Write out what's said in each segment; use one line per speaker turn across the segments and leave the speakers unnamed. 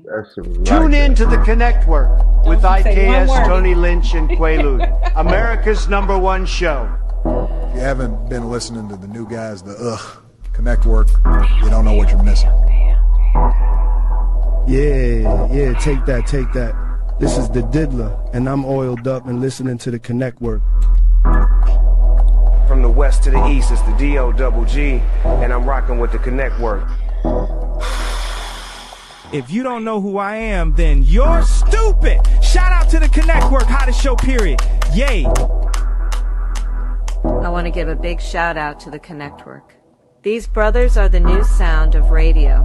That shit was
Tune in to the Connectwork with IKS, Tony Lynch, and Quaalude, America's #1 show.
If you haven't been listening to the new guys, the Connectwork, you don't know what you're missing.
Yeah, take that. This is the Diddler, and I'm oiled up and listening to the Connectwork.
From the west to the east, it's the D-O-double-G, and I'm rocking with the Connectwork.
If you don't know who I am, then you're stupid. Shout out to the Connectwork, hottest show, period. Yay.
I want to give a big shout out to the Connectwork. These brothers are the new sound of radio.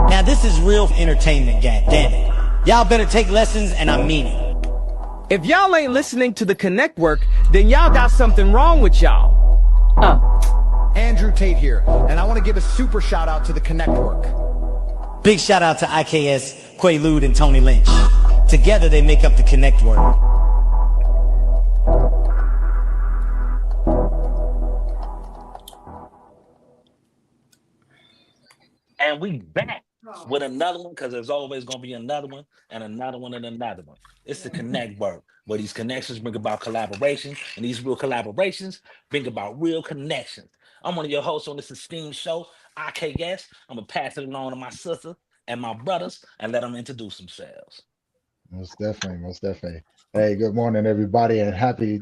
Now this is real entertainment, gang. Damn it. Y'all better take lessons, and I mean it.
If y'all ain't listening to the Connectwork, then y'all got something wrong with y'all.
Andrew Tate here, and I want to give a super shout out to the Connectwork.
Big shout out to IKS, Quaalude, and Tony Lynch. Together they make up the Connectwork.
And we back with another one, because there's always going to be another one and another one and another one. It's the Connectwork, where these connections bring about collaboration, and these real collaborations bring about real connections. I'm one of your hosts on this esteemed show, OCKS. I'm going to pass it along to my sister and my brothers and let them introduce themselves.
Most definitely. Hey, good morning, everybody, and happy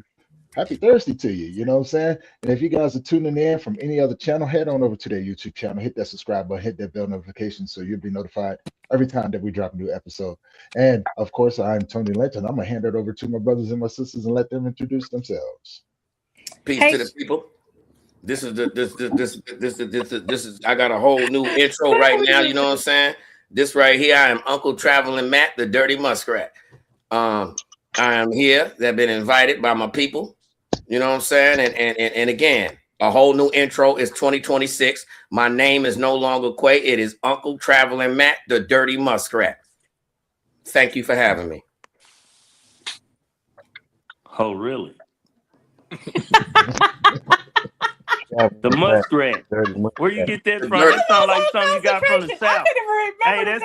Thursday to you. You know what I'm saying? And if you guys are tuning in from any other channel, head on over to their YouTube channel, hit that subscribe button, hit that bell notification so you'll be notified every time that we drop a new episode. And of course, I'm Tony Lynch, and I'm gonna hand it over to my brothers and my sisters and let them introduce themselves.
Peace to the people. This is I got a whole new intro right now, you know what I'm saying? This right here, I am Uncle Traveling Matt, the Dirty Muskrat. I am here. They've been invited by my people. You know what I'm saying? And again, a whole new intro is 2026. My name is no longer Quay. It is Uncle Traveling Matt, the Dirty Muskrat. Thank you for having me.
Oh, really? The muskrat. Where you get that from? That sound like something you got from the South. Hey, that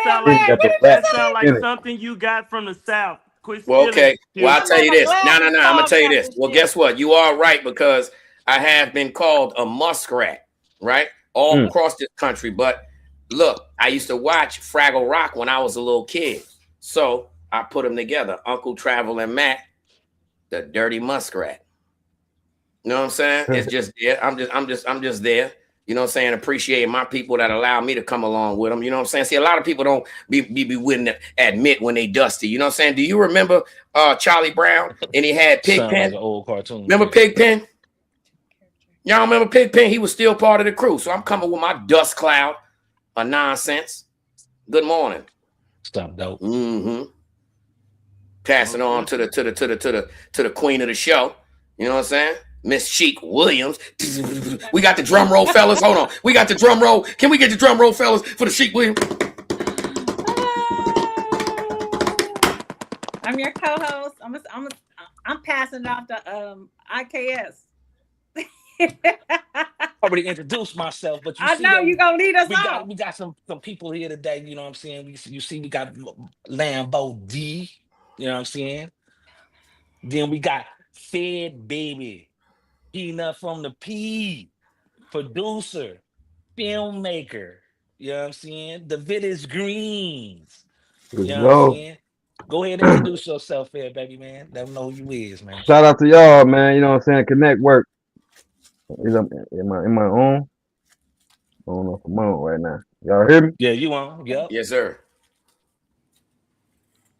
sound like something you got from the South.
Well, okay. Well, I'll tell you this. No. I'm gonna tell you this. Well, guess what? You are right, because I have been called a muskrat, right? All across this country. But look, I used to watch Fraggle Rock when I was a little kid. So I put them together. Uncle Traveling Matt, the Dirty Muskrat. You know what I'm saying? It's just there. I'm just there. You know what I'm saying? Appreciating my people that allow me to come along with them. You know what I'm saying? See, a lot of people don't be willing to admit when they dusty. You know what I'm saying? Do you remember Charlie Brown? And he had Pigpen.
Like an old cartoon.
Remember Pigpen? Y'all remember Pigpen? He was still part of the crew. So I'm coming with my dust cloud of nonsense. Good morning.
Stop dope.
Passing on to the queen of the show. You know what I'm saying? Miss Chic Williams. We got the drum roll, fellas. Hold on. We got the drum roll. Can we get the drum roll, fellas, for the Chic Williams?
I'm your co-host. I'm passing it off to IKS.
Already introduced myself, but
I know you're gonna lead us on.
We got some people here today. You know what I'm saying? You see, we got Lambo D. You know what I'm saying? Then we got F3DBABY. Peanut from the P, producer, filmmaker, you know what I'm saying? The Village Greens, you know what I'm saying? Go ahead and introduce yourself here, baby, man. Let them know who you is, man.
Shout out to y'all, man. You know what I'm saying? Connectwork. Am I on? I don't know if I'm on right now. Y'all hear me?
Yeah, you on. Yep.
Yes, sir.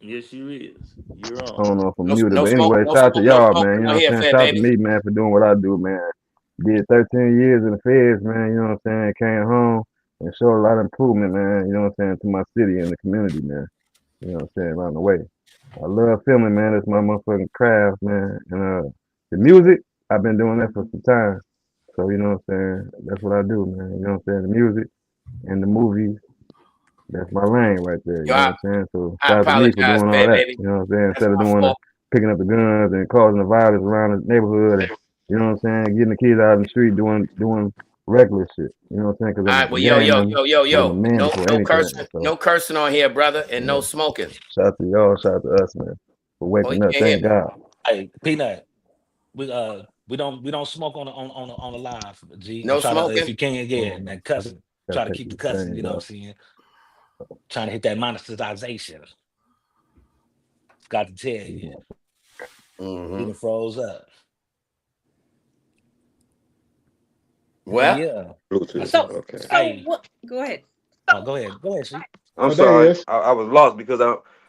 Yes, you is. You're on.
I don't know if I'm muted, but anyway, shout out to y'all, man. You know what I'm saying? Shout out to me, man, for doing what I do, man. Did 13 years in the feds, man. You know what I'm saying? Came home and showed a lot of improvement, man. You know what I'm saying? To my city and the community, man. You know what I'm saying? Around the way. I love filming, man. That's my motherfucking craft, man. And the music, I've been doing that for some time. So, you know what I'm saying? That's what I do, man. You know what I'm saying? The music and the movies. That's my lane right there. You know what I'm saying? So shout out to me for doing all that. Baby. You know what I'm saying? Instead of picking up the guns and causing the violence around the neighborhood, and, you know what I'm saying? Getting the kids out in the street doing regular shit. You know what I'm saying? Because
All right, well, yo,
I'm a man before
no
anything.
cursing,
So,
no cursing on here, brother, and no smoking.
Shout out to y'all, shout out to us, man, for waking up. Thank God.
Hey, Peanut, we don't smoke on the live, G.
No
smoking. If
smoking.
you can, that cussing. Try to keep the cussing. You know what I'm saying? Trying to hit that monetization. Got to tell you, you done froze up.
Well,
yeah.
Bluetooth.
So,
Okay.
Go ahead.
Oh, go ahead. Go ahead, G.
I'm sorry. I was lost because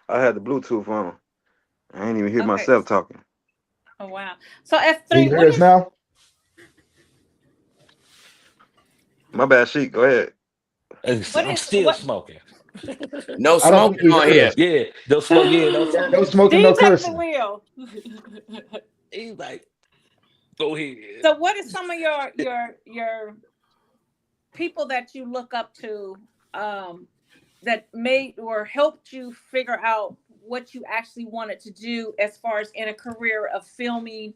I had the Bluetooth on. I ain't even hear myself talking.
Oh wow. So F3.
Can you hear us now?
My bad, Sheik. Go ahead.
I'm still smoking.
No smoking on here.
Yeah, no smoke. Yeah,
no smoking, no cursing.
The wheel.
He's like, go ahead.
So, what is some of your people that you look up to that made or helped you figure out what you actually wanted to do as far as in a career of filming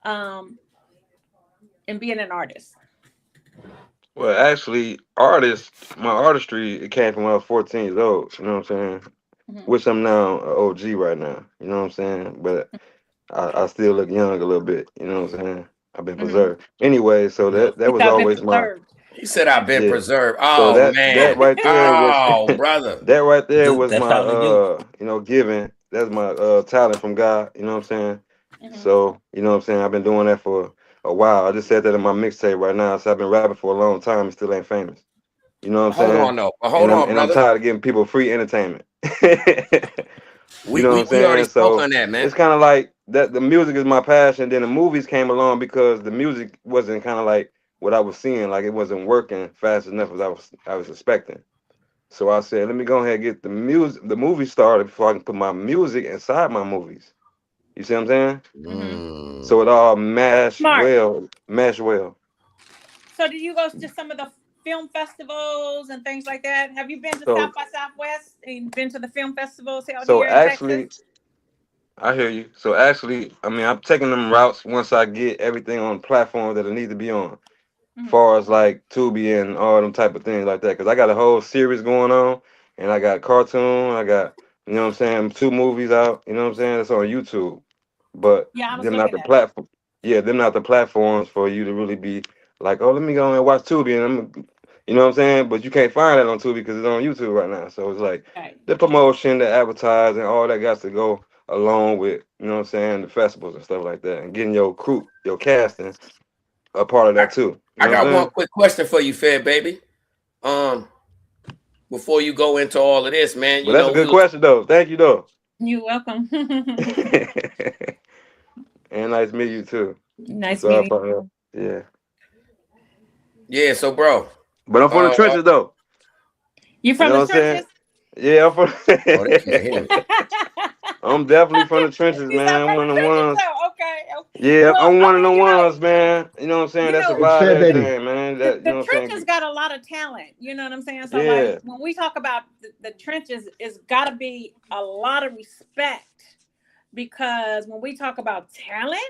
and being an artist?
Well, actually, my artistry, it came from when I was 14 years old. You know what I'm saying? Which I'm now an OG right now. You know what I'm saying? But I still look young a little bit. You know what I'm saying? I've been preserved. Anyway, so that was always my.
He said I've been preserved. Oh,
so that right there
was
brother. That right there was my giving. That's my talent from God. You know what I'm saying? So you know what I'm saying. I've been doing that for a while. I just said that in my mixtape right now. So I've been rapping for a long time and still ain't famous. You know what I'm saying?
Hold on, though. Hold on,
and I'm tired of giving people free entertainment. You know what I'm saying?
Already spoke on that, man.
It's kind of like that. The music is my passion. Then the movies came along because the music wasn't kind of like what I was seeing. Like it wasn't working fast enough as I was expecting. So I said, let me go ahead and get the movie started before I can put my music inside my movies. You see what I'm saying? So it all meshed well.
So did you go to some of the film festivals and things like that? Have you been to South by Southwest and been to the film festivals out here in Texas?
I hear you. So actually, I mean, I'm taking them routes once I get everything on the platform that I need to be on. As far as like Tubi and all them type of things like that. Because I got a whole series going on. And I got cartoon. I got, you know what I'm saying, 2 movies out. You know what I'm saying? That's on YouTube. But them not the platform. Yeah, them not the platforms for you to really be like, oh, let me go and watch Tubi. And you know what I'm saying? But you can't find that on Tubi because it's on YouTube right now. So it's like the promotion, the advertising, all that got to go along with, you know what I'm saying, the festivals and stuff like that. And getting your crew, your casting, a part of that too.
I got one quick question for you, Fed Baby. Before you go into all of this, man.
But that's a good question, though. Thank you, though.
You're welcome.
And nice to meet you too.
Nice meeting you.
Yeah.
Yeah. So, bro.
But I'm from the trenches, though.
You from the trenches?
Yeah, I'm from. I'm definitely from the trenches, man. I'm one of the ones. Yeah, I'm one of the ones, man. You know what I'm saying? That's a vibe, everything, man.
The trenches got a lot of talent. You know what I'm saying? So like when we talk about the trenches, it's got to be a lot of respect, because when we talk about talent,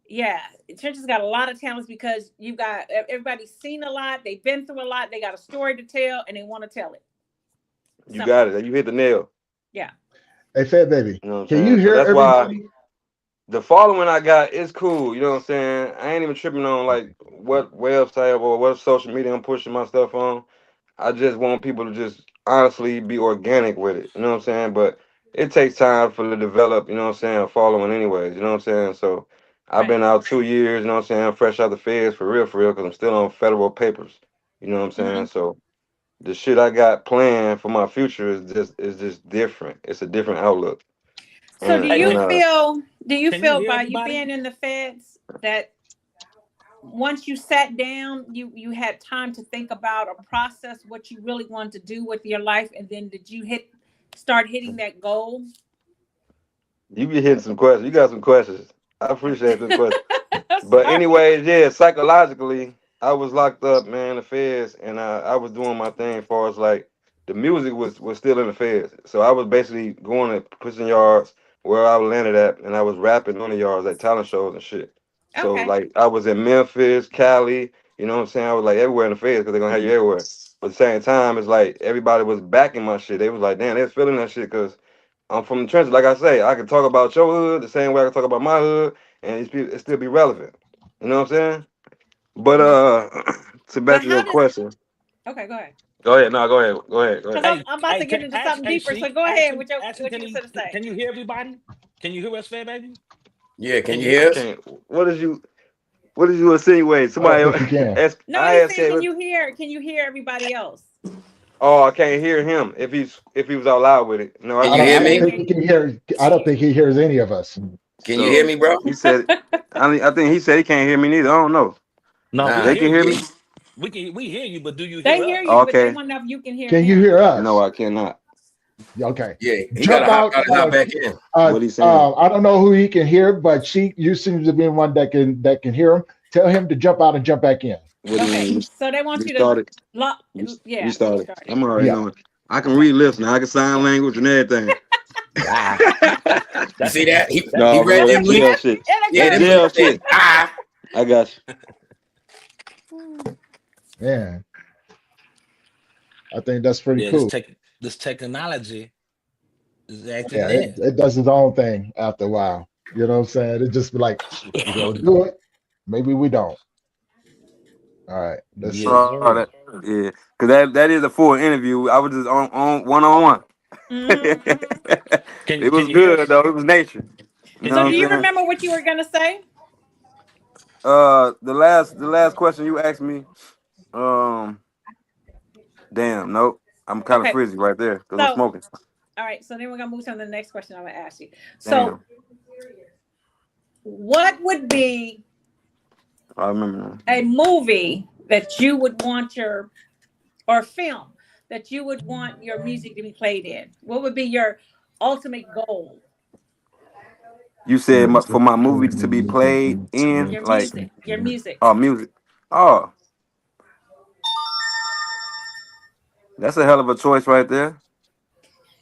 the trenches got a lot of talents, because you got everybody's seen a lot, they've been through a lot, they got a story to tell, and they want to tell it.
You got it. You hit the nail.
Yeah.
Hey, Fat Baby.
You know
Can you hear everybody?
Why the following I got is cool. You know what I'm saying? I ain't even tripping on like what website or what social media I'm pushing my stuff on. I just want people to just honestly be organic with it. You know what I'm saying? But it takes time for to develop, you know what I'm saying, following anyways. You know what I'm saying? So I've been out 2 years, you know what I'm saying, fresh out the feds for real, because I'm still on federal papers. You know what I'm saying? So the shit I got planned for my future is just different. It's a different outlook.
So do you feel by you being in the feds that once you sat down, you had time to think about or process what you really wanted to do with your life, and then did you start hitting that goal?
You be hitting some questions. You got some questions. I appreciate this question. But anyways, psychologically, I was locked up, man, the feds, and I was doing my thing as far as like the music was still in the feds. So I was basically going to prison yards where I landed at, and I was rapping on the yards like talent shows and shit. So like I was in Memphis, Cali, You know what I'm saying? I was like everywhere in the feds because they're gonna have you everywhere. But at the same time, it's like everybody was backing my shit. They was like, damn, they're feeling that shit because I'm from the trenches. Like I say, I can talk about your hood the same way I can talk about my hood, and it still be relevant. You know what I'm saying? But to back to your question.
Okay, go ahead.
Go ahead. No, go ahead. Go ahead. Go ahead.
Because I'm about to get into something deeper. So go ahead with what you were going to say.
Can you hear everybody? Can you hear us, Fair Baby?
Yeah, can you hear us?
What did you insinuate? Somebody ask,
No, I saying, can you hear everybody else?
Oh, I can't hear him if he was out loud with it. No,
can you hear me?
I don't think he hears any of us.
Can you hear me, bro?
He said, I think he said he can't hear me neither. I don't know.
No,
they can hear me.
We hear you, but do you hear
They
us?
hear you, but they want to know if you can hear
Can you hear us?
No, I cannot.
Okay.
Yeah, he got to hop back in.
What he saying?
I don't know who he can hear, but you seem to be one that can hear him. Tell him to jump out and jump back in.
Okay, so they want you to lock. Yeah,
restart it. I'm already knowing. I can read lips now. I can sign language and everything.
You see that? He
read them lips. Shit.
Yeah,
jail shit. I got
you. Man, I think that's pretty cool.
This technology is acting.
Yeah, it does its own thing after a while. You know what I'm saying? It just be like, we gonna do it. Maybe we don't. All right.
Because that is a full interview. I was just on one-on-one. It was good though. It was nature.
So do you remember what you were gonna say?
The last question you asked me. Damn, nope. I'm kind of frizzy right there because I'm smoking.
All right, so then we're gonna move to the next question I'm gonna ask you. So, what would be
I remember
a movie that you would want or film that you would want your music to be played in? What would be your ultimate goal?
You said for my movies to be played in
your music.
Oh, music. Oh, that's a hell of a choice right there.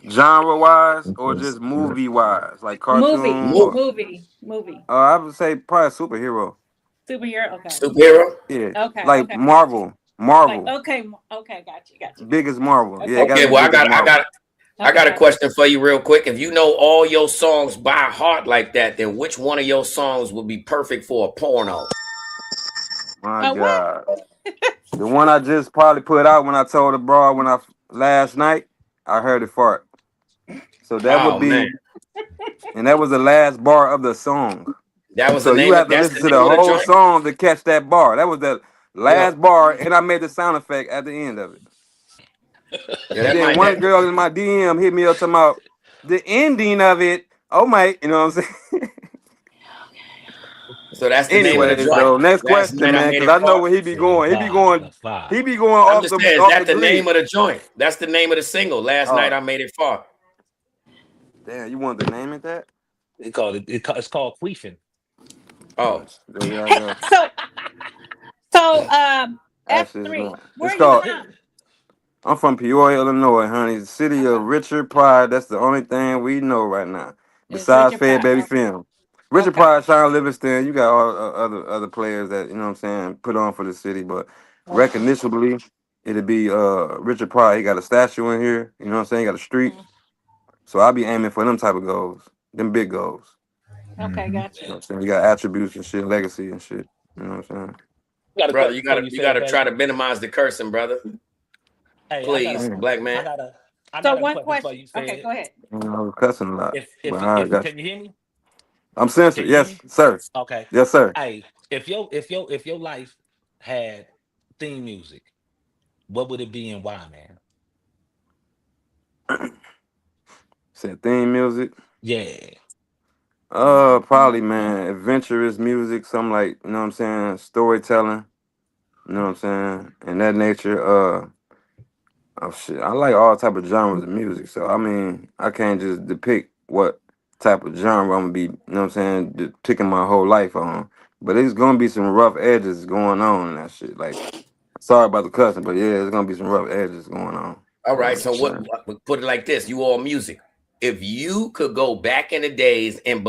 Genre wise or just movie wise, like cartoon?
Movie.
I would say probably superhero.
Superhero, okay.
Superhero?
Yeah.
Okay.
Like Marvel. Marvel.
Like, okay, got you.
Biggest Marvel.
Okay.
Yeah.
Okay, well, I got a question for you real quick. If you know all your songs by heart like that, then which one of your songs would be perfect for a porno?
My God. The one I just probably put out when I told the broad last night, I heard it fart. So that would be, and that was the last bar of the song.
That was
so you have to listen to the whole song to catch that bar. That was the last bar, and I made the sound effect at the end of it. And then one girl in my DM hit me up talking about the ending of it. Oh my, you know what I'm saying?
So that's the name of the joint.
So next question, man, because I know where he be going. He be going off the.
That's the name of the joint. That's the name of the single. Last night I made it far.
Damn, you want to name it that?
It's called Queefing.
Oh,
so F3.
It's called. I'm from Peoria, Illinois, honey. The city of Richard Pryor. That's the only thing we know right now. Besides Fed Baby Film. Richard Pryor, Sean Livingston, you got all other players that, you know what I'm saying, put on for the city, but recognitionally, it'd be Richard Pryor. He got a statue in here, you know what I'm saying? He got a street. So I'll be aiming for them type of goals, them big goals.
Okay, gotcha.
You know what I'm saying? You got attributes and shit, legacy and shit. You know what I'm saying?
Brother, you gotta try to minimize the cursing, brother.
Hey,
please, black man.
I got one question. Okay, go ahead.
I'm cussing a lot.
Can you hear me?
I'm censored. Yes, sir.
Okay.
Yes, sir.
Hey, if your life had theme music, what would it be and why, man?
Said theme music?
Yeah.
Probably, man, adventurous music, something like, you know what I'm saying, storytelling, you know what I'm saying, and that nature. Oh shit, I like all type of genres of music, so I mean, I can't just depict what type of genre I'm gonna be, you know what I'm saying, depicting my whole life on. But it's gonna be some rough edges going on and that shit. Like, sorry about the cussing, but yeah, there's gonna be some rough edges going on.
All right, so what put it like this, you all music. If you could go back in the days and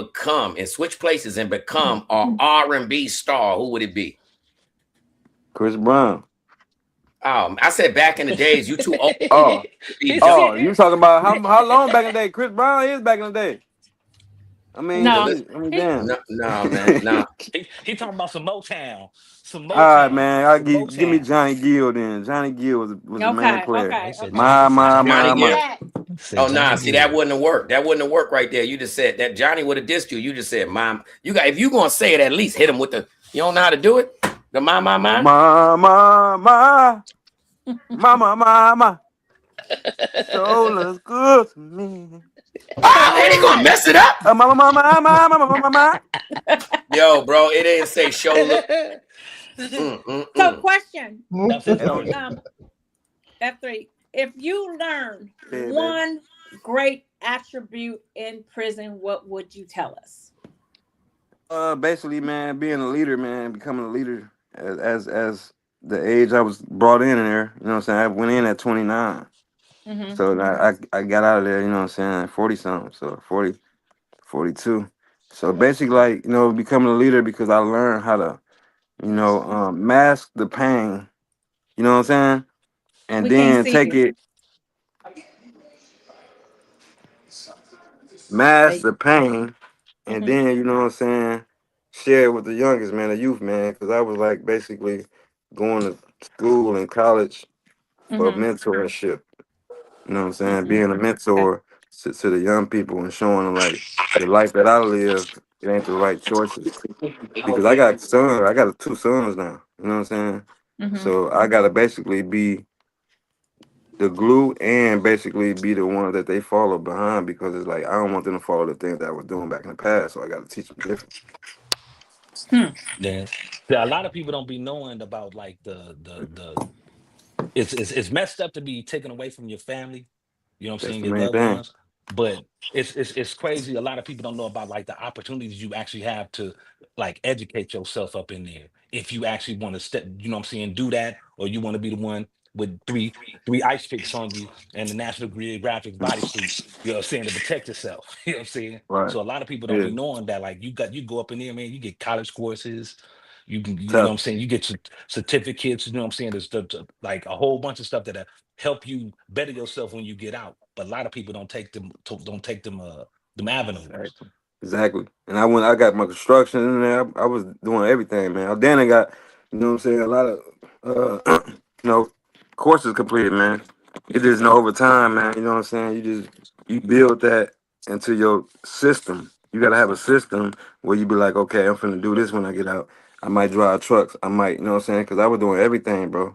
switch places and become an R&B star, who would it be?
Chris Brown.
I said back in the days, you too old.
Oh, you talking about how long back in the day? Chris Brown is back in the day. I mean, damn.
No, man, no.
He talking about some Motown. Some Motown.
All right, man. Give me Johnny Gill then. Johnny Gill was a man player. My.
Oh nah, see that wouldn't have worked. That wouldn't have worked right there. You just said that Johnny would have dissed you. You just said, "Mom, you got if you gonna say it, at least hit him with the." You don't know how to do it. The
Mama. So good to me.
Oh, and he gonna mess it up.
Mama.
Yo, bro, it didn't say show look.
So, question. F3, if you learn one great attribute in prison, what would you tell us?
Basically, man, being a leader, man, becoming a leader as the age I was brought in there. You know what I'm saying? I went in at 29. So I got out of there, you know what I'm saying, 40 something, so 40, 42. So basically, like, you know, becoming a leader because I learned how to, you know, mask the pain, you know what I'm saying, and then take it, mask the pain, and then, you know what I'm saying, share it with the youngest, man, the youth, man, because I was like basically going to school and college for mentorship. You know what I'm saying? Being a mentor to the young people and showing them like the life that I lived, it ain't the right choices. Because I got two sons now. You know what I'm saying? So I gotta basically be the glue and basically be the one that they follow behind because it's like I don't want them to follow the things that I was doing back in the past. So I gotta teach them different.
Yeah. A lot of people don't be knowing about like the it's messed up to be taken away from your family, you know what I'm saying, your loved ones, but it's crazy. A lot of people don't know about like the opportunities you actually have to like educate yourself up in there if you actually want to step, you know what I'm saying, do that, or you want to be the one with three ice picks on you and the National Geographic bodysuit, you know what I'm saying, to protect yourself. You know what I'm saying?
Right.
So a lot of people don't be knowing that like you go up in there, man, you get college courses. You can, you know what I'm saying? You get certificates, you know what I'm saying? There's like a whole bunch of stuff that help you better yourself when you get out. But a lot of people don't take them avenues.
Exactly. And I got my construction in there. I was doing everything, man. Then I got, you know what I'm saying, a lot of you know, courses completed, man. It just over time, man. You know what I'm saying? You build that into your system. You gotta have a system where you be like, okay, I'm finna do this when I get out. I might drive trucks. I might, you know what I'm saying? Because I was doing everything, bro.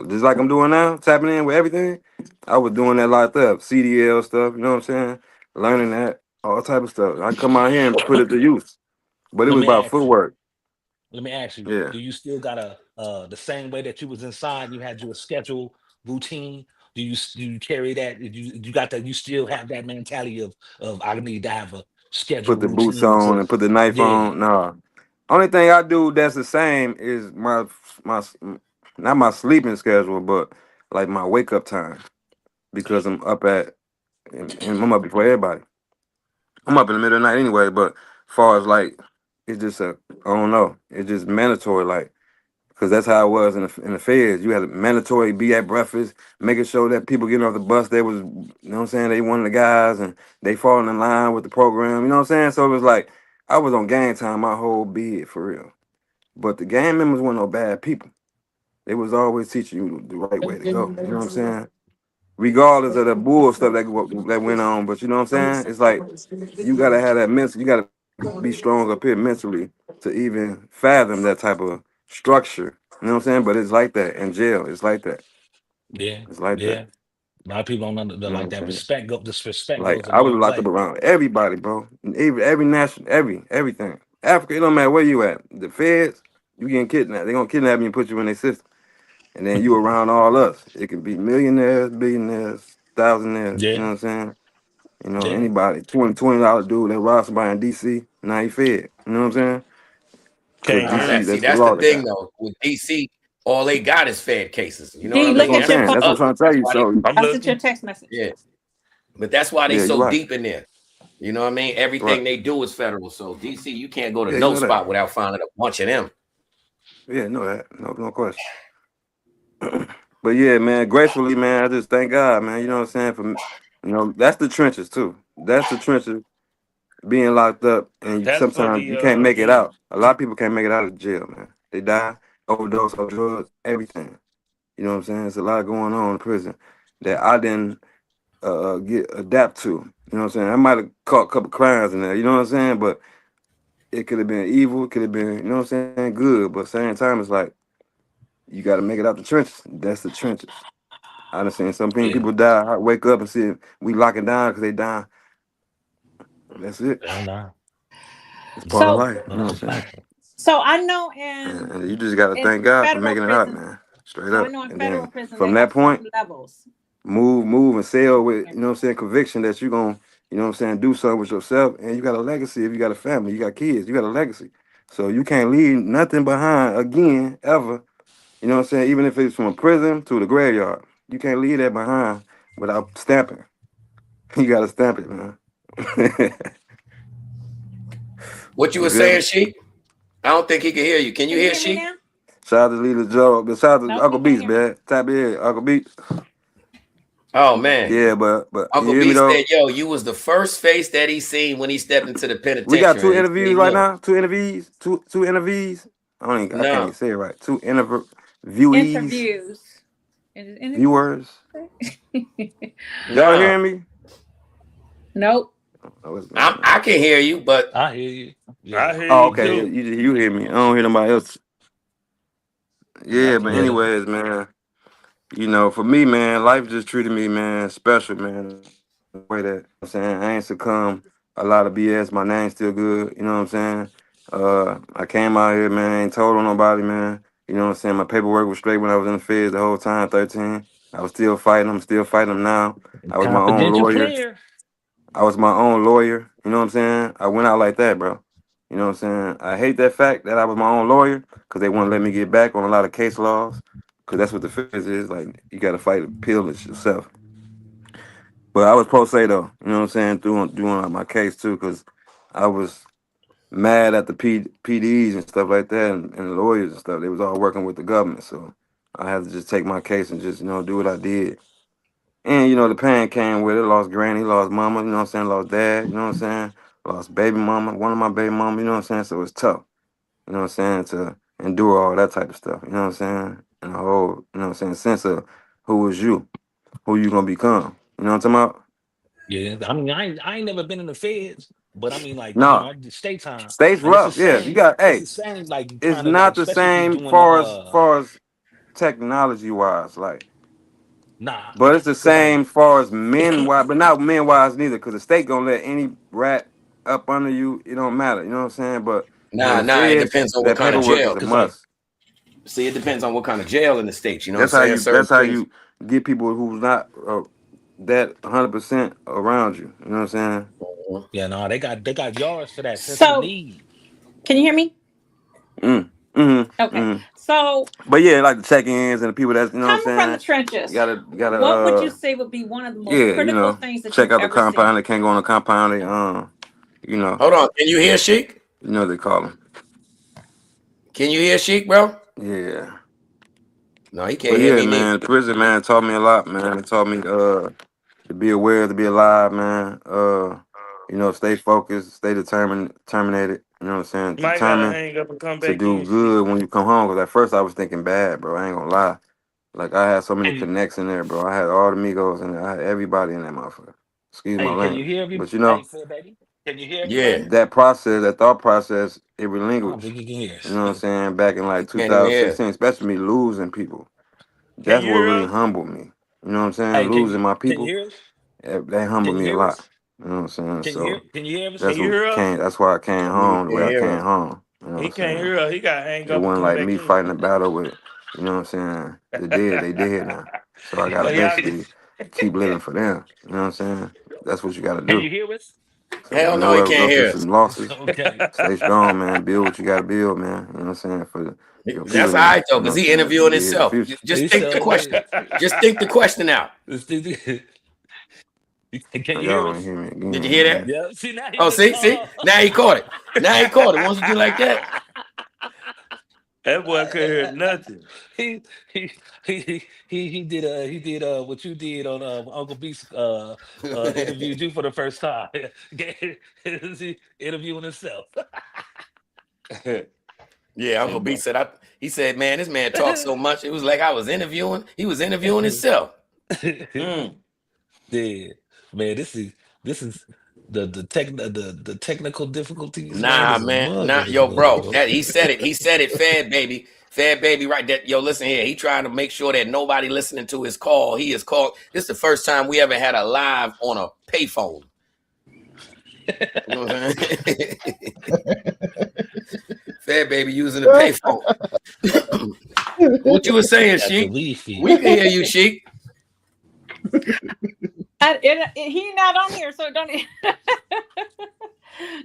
Just like I'm doing now, tapping in with everything. I was doing that locked up, CDL stuff, you know what I'm saying? Learning that, all type of stuff. I come out here and put it to use. But it was about footwork.
Let me ask you, do you still got the same way that you was inside, you had your schedule, routine? Do you carry that? You got that? You still have that mentality of I need to have a schedule,
put the boots on and put the knife on? No. Only thing I do that's the same is my not my sleeping schedule, but like my wake up time, because I'm up and I'm up before everybody. I'm up in the middle of the night anyway, but as far as like it's just I don't know, it's just mandatory, like, because that's how it was in the feds. You had to mandatory be at breakfast, making sure that people getting off the bus, they was, you know what I'm saying, they one of the guys and they falling in line with the program, you know what I'm saying? So it was like I was on game time my whole bid for real. But the gang members weren't no bad people. They was always teaching you the right way to go. You know what I'm saying? Regardless of the bull stuff that went on, but you know what I'm saying? It's like you gotta have that mental, you gotta be strong up here mentally to even fathom that type of structure. You know what I'm saying? But it's like that in jail. It's like that.
Yeah.
It's like that.
A lot of people don't know like that respect. Disrespect
like
goes a
I was
long
locked
way.
up around everybody, bro. Every national, everything. Africa, it don't matter where you at. The feds, you getting kidnapped. They gonna kidnap you and put you in their system. And then you around all us. It could be millionaires, billionaires, thousandaires. You know what I'm saying? You know, anybody. $20 dude that robbed somebody in DC, now he fed. You know what I'm saying?
See, that's the thing though. With DC, all they got is Fed cases. You know what I mean?
That's what I'm
saying. That's what I'm trying to tell you. So
that's your text message.
Yeah. But that's why they so
right.
deep in there. You know what I mean? Everything they do is federal. So DC, you can't go to
you
no
know
spot without finding a bunch of them.
Yeah, know that. No question. But yeah, man, gracefully, man, I just thank God, man. You know what I'm saying? That's the trenches too. That's the trenches, being locked up, and
That's for
sometimes
the
you can't make it
yeah.
out. A lot of people can't make it out of jail, man. They die, overdose of drugs, everything. You know what I'm saying? There's a lot going on in prison that I didn't adapt to. You know what I'm saying? I might have caught a couple crimes in there. You know what I'm saying? But it could have been evil. It could have been, you know what I'm saying, good. But at the same time, it's like you got to make it out the trenches. That's the trenches. I done seen some people die. I wake up and see we locking down because they dying. That's it. It's part of life. You know what I'm saying?
So I know
and you just got to
in
thank God for
federal
making it out,
prison,
man. Straight
so
up.
I know in
And
federal
then
prison
from
they
that
have
point,
certain levels.
move and sail with, you know what I'm saying, conviction that you're going to, you know what I'm saying, do something with yourself. And you got a legacy. If you got a family, you got kids, you got a legacy. So you can't leave nothing behind again, ever. You know what I'm saying? Even if it's from a prison to the graveyard, you can't leave that behind without stamping. You got to stamp it, man.
What you were saying, Sheik? I don't think he can hear you. Can you hear Sheik?
Shout out to Leader Joe. Shout out to
Nope,
Uncle Beats, man. Tap in, Uncle Beats.
Oh man.
Yeah, but
Uncle
you hear me
B
though?
said, "Yo, you was the first face that he seen when he stepped into the penitentiary."
We got two
He said he
interviews right
knew him.
now. Two interviews. Two interviews. I can't even say it right. Two interviewees.
Interviews.
Viewers. Y'all hearing me?
Nope.
I can hear you, but
I hear you.
I hear
Oh,
you
okay.
too.
You hear me? I don't hear nobody else. Yeah, but anyways, man. You know, for me, man, life just treated me, man, special, man. The way that I'm saying, I ain't succumb a lot of BS. My name's still good. You know what I'm saying? I came out here, man. I ain't told on nobody, man. You know what I'm saying? My paperwork was straight when I was in the feds the whole time, 13. I was still fighting. I'm still fighting them now. I was my own
Confidential
lawyer.
player.
I was my own lawyer. You know what I'm saying? I went out like that, bro. You know what I'm saying? I hate that fact that I was my own lawyer because they wouldn't let me get back on a lot of case laws because that's what the feds is. Like, you got to fight the pill yourself. But I was pro se, though. You know what I'm saying? Doing my case, too, because I was mad at the PDs and stuff like that and the lawyers and stuff. They was all working with the government. So I had to just take my case and just, do what I did. And, the pain came with it. Lost granny, lost mama, you know what I'm saying? Lost dad, you know what I'm saying? Lost baby mama, one of my baby mama, you know what I'm saying? So it's tough, you know what I'm saying, to endure all that type of stuff, you know what I'm saying? And the whole, you know what I'm saying, sense of who is you, who you gonna become. You know what I'm talking about?
Yeah, I mean, I ain't never been in the feds, but I mean, like,
No.
I did state time,
State's
and it's the
rough, yeah. You
same.
got,
It's
hey,
the same, like
it's
trying to like,
not the
especially if you're
same
doing
far as technology wise, like.
nah.
But it's the
Cause like
same far as men wise, but not men wise neither, because the state gonna let any rat up under you. It don't matter, you know what I'm saying? But in the
it
feds,
depends on what
that
kind of
paperwork
jail.
is a must.
See, it depends on what kind of jail in the States. You know what
That's
I'm
how
saying?
you.
Certain
That's how
things.
you get people who's not that 100% around you. You know what I'm saying?
Yeah, no, they got yards for that. That's the
So,
need.
can you hear me? Okay. So,
But yeah, like the check-ins and the people that's, you know what I'm
coming from the
saying.
trenches,
You gotta.
what would you say would be one of the most critical things that
Check
you've
out the
ever seen?
compound. They can't go on the compound. They
Hold on. Can you hear Sheik?
You know what they call them.
Can you hear Sheik, bro?
Yeah.
No, he can't
But
hear
yeah,
me neither.
man, prison, man, taught me a lot, man. It taught me to be aware, to be alive, man. Stay focused, stay terminated. You know what I'm saying?
You might gotta
Determined
hang up and come
to
back
do
in, shit.
good when you come home. Because at first I was thinking bad, bro. I ain't gonna lie. Like, I had so many
Hey,
connects in there, bro. I had all the Migos in there. I had everybody in that motherfucker. Excuse my
hey, can you
language.
hear me?
But
Hey, Fred, baby, can you hear everybody?
that process, that thought process, it
I don't
relinquished.
think you can hear
You
us.
know what I'm saying? Back in like
Can't even hear.
2016, especially me losing people.
Can
That's
you
what
hear
really
us?
humbled me. You know what I'm saying?
Hey,
Losing my
can you
people,
hear us?
they humbled
Can you
me a
hear
lot.
us?
You know what I'm saying?
Can you hear?
So
Can you hear us?
Can
that's
you
what
hear us?
came. That's why I came
He
home the
can't
way I
hear
came
us.
home. You know what
He
I'm
can't
saying?
hear us. He gotta hang
It
up and
wasn't
come
like
back
me
in.
fighting a battle with, you know what I'm saying? The dead, they dead now. So I gotta
Oh, y'all,
basically keep living for them. You know what I'm saying? That's what you gotta
Can
do.
you hear us?
So
Hell
when
no, he
whoever go
can't
through
hear us.
some losses,
Okay.
stay strong, man. Build what you gotta build, man. You know what I'm saying? For your
That's
people,
all right though,
you know
because
what
he
I'm saying, to
interviewing
get here in the
himself.
future.
Just
He
think the
sure
question.
did.
Just think the question out.
Can you
Y'all
hear
don't
us?
hear me again,
Did you hear that?
man.
Yeah. See, now he
Oh,
just
see. Now he caught it. Now he caught it. Once you do like that,
That boy couldn't hear nothing.
He did what you did on Uncle B's interviewed you for the first time. Interviewing himself.
Yeah, Uncle B said he said, man, this man talks so much. It was like I was interviewing. He was interviewing himself.
Yeah, man, this is the technical difficulties.
Nah, man. Nah, yo, bro. That he said it. He said it, Fed baby. Fed baby, right? That yo, listen here. He trying to make sure that nobody listening to his call. He is called. This is the first time we ever had a live on a payphone. You know what I'm saying? Fed baby using the payphone. What you were saying, Sheik? We can hear you, Sheik.
He's not on here, so don't.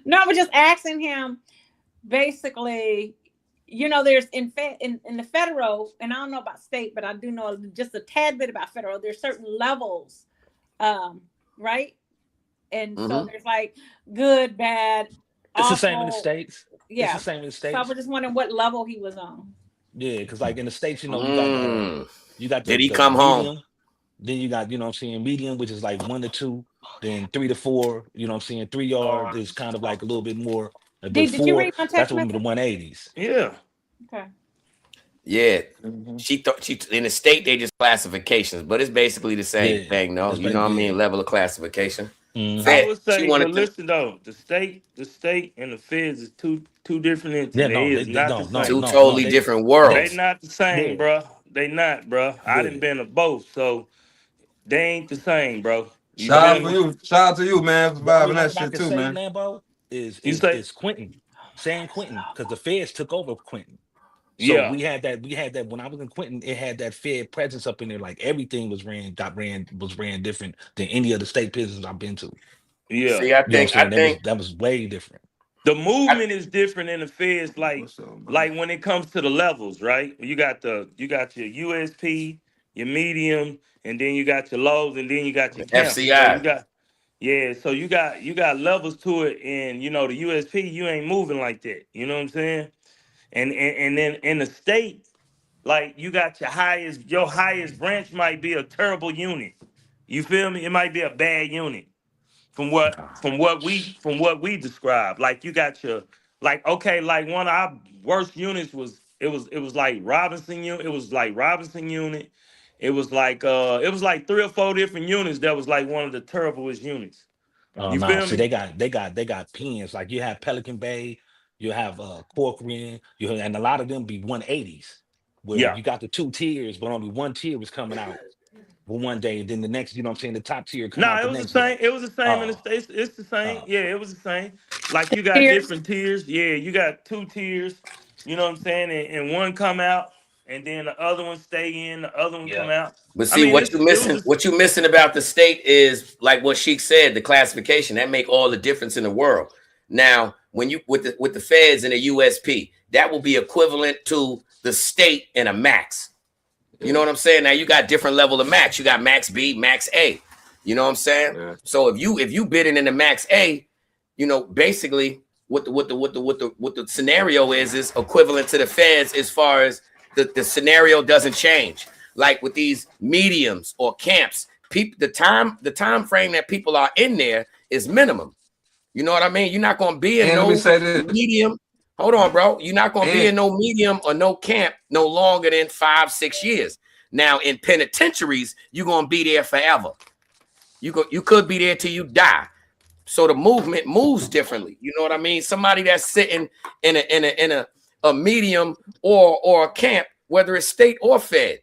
No, I was just asking him. Basically, you know, there's in the federal, and I don't know about state, but I do know just a tad bit about federal. There's certain levels, right? And so there's like good, bad.
It's
awful.
the same in the States.
Yeah,
it's the same in the States.
So I was just wondering what level he was on.
Yeah, because like in the States, you know, you got.
Did he come home?
Then you got, you know what I'm saying, medium, which is like 1 to 2, then 3 to 4, you know what I'm saying, 3 yards is kind of like a little bit more.
Did you read my text
that's what the 180s.
Yeah.
Okay.
Yeah. She thought in the state they just classifications, but it's basically the same thing, no? You know what I mean? Level of classification.
I would say, but listen though, the state and the feds is two different entities.
Yeah,
they is not the same.
Two totally different worlds.
They not the same, bro. They not, bro. I done been to both, so they ain't the same, bro.
Shout out to you, man, for surviving that shit too, man.
Lambo is Quentin, San Quentin, because the feds took over Quentin. So
Yeah.
we had that when I was in Quentin, it had that Fed presence up in there. Like everything was ran different than any other state prisons I've been to.
Yeah.
See, I think
that was way different.
The movement is different in the feds, like when it comes to the levels, right? You got your USP, your medium, and then you got your lows, and then you got your camps.
FCI.
So you got levels to it, and you know the USP, you ain't moving like that. You know what I'm saying? And then in the state, like you got your highest branch might be a terrible unit. You feel me? It might be a bad unit. From what we describe, like you got your like one of our worst units was like Robinson unit. It was like Robinson unit. It was like 3 or 4 different units that was like one of the terriblest units.
You feel me? See, they got pins. Like you have Pelican Bay, you have Corcoran, and a lot of them be 180s. Where you got the 2 tiers, but only 1 tier was coming out. One day, and then the next, you know what I'm saying, the top tier.
It was the same. It was the same in the States. It's the same. Yeah, it was the same. Like you got different tiers. Yeah, you got 2 tiers. You know what I'm saying? And one come out, and then the other one stay in. The other one come out.
But see, what you missing about the state is like what Sheik said, the classification that make all the difference in the world. Now, when you with the feds and the USP, that will be equivalent to the state and a max. You know what I'm saying? Now you got different level of max. You got max B, max A. You know what I'm saying? Yeah. So if you bidding in the max A, you know, basically what the scenario is equivalent to the feds as far as the scenario doesn't change. Like with these mediums or camps, the time frame that people are in there is minimum. You know what I mean? You're not going to be in no medium. Hold on, bro. You're not going to be in no medium or no camp no longer than 5-6 years. Now, in penitentiaries, you're going to be there forever. You could be there till you die. So the movement moves differently. You know what I mean? Somebody that's sitting in a medium or a camp, whether it's state or fed,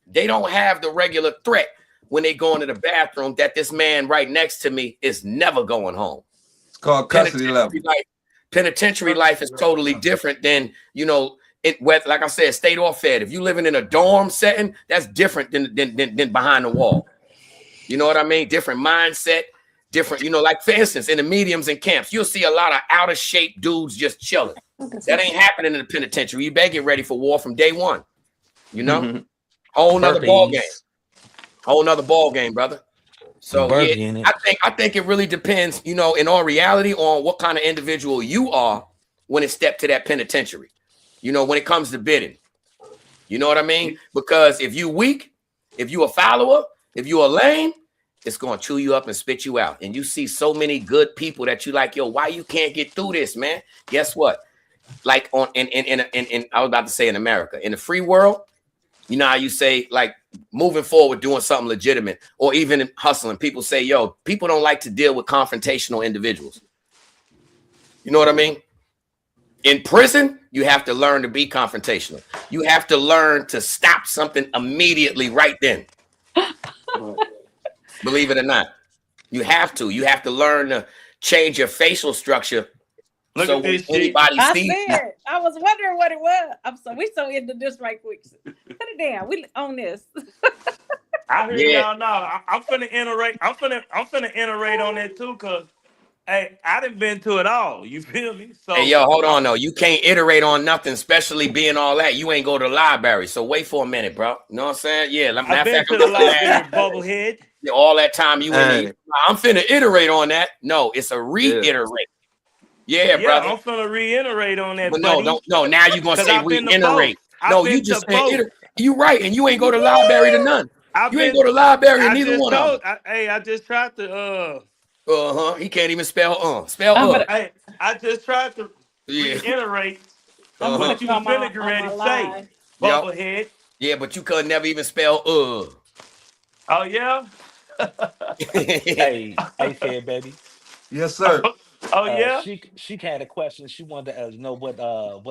they don't have the regular threat when they go into the bathroom that this man right next to me is never going home.
It's called custody level.
Penitentiary life is totally different than, you know, like I said, state or fed. If you living in a dorm setting, that's different than behind the wall. You know what I mean? Different mindset, different, you know, like for instance, in the mediums and camps, you'll see a lot of out of shape dudes just chilling. That ain't happening in the penitentiary. You better get ready for war from day one. You know, whole nother ball game. Whole nother ball game, brother. So yeah, I think it really depends, you know, in all reality, on what kind of individual you are when it stepped to that penitentiary. You know, when it comes to bidding. You know what I mean? Because if you weak, if you a follower, if you a lame, it's gonna chew you up and spit you out. And you see so many good people that you like, yo, why you can't get through this, man? Guess what? Like on in I was about to say in America, in the free world, you know how you say like moving forward, doing something legitimate, or even hustling. People say, yo, people don't like to deal with confrontational individuals. You know what I mean? In prison, you have to learn to be confrontational. You have to learn to stop something immediately right then. Believe it or not. You have to. You have to learn to change your facial structure.
Look
so
at this
anybody
I
sees
see it. I was wondering what it was. We so into this right quick. Put it down. We on this.
I hear y'all now. I'm finna iterate. I'm finna iterate on that too, cause hey, I done been to it all. You feel me? So
hey, yo, hold on though. You can't iterate on nothing, especially being all that. You ain't go to the library. So wait for a minute, bro. You know what I'm saying? Yeah.
I've been to the library, bubblehead.
All that time you in there. I'm finna iterate on that. No, it's a reiterate. Yeah, brother.
I'm finna reiterate on that,
but
buddy.
No. Now you gonna say reiterate. No, you just said you right, and you ain't go to library to none. You ain't go to library to neither one of them.
I just tried to
He can't even spell spell
I just tried to reiterate what you
come
finna ready to say, bubblehead.
Yeah, but you could never even spell
Oh yeah.
hey, Fed baby.
Yes, sir.
Yeah.
She had a question. She wanted to know what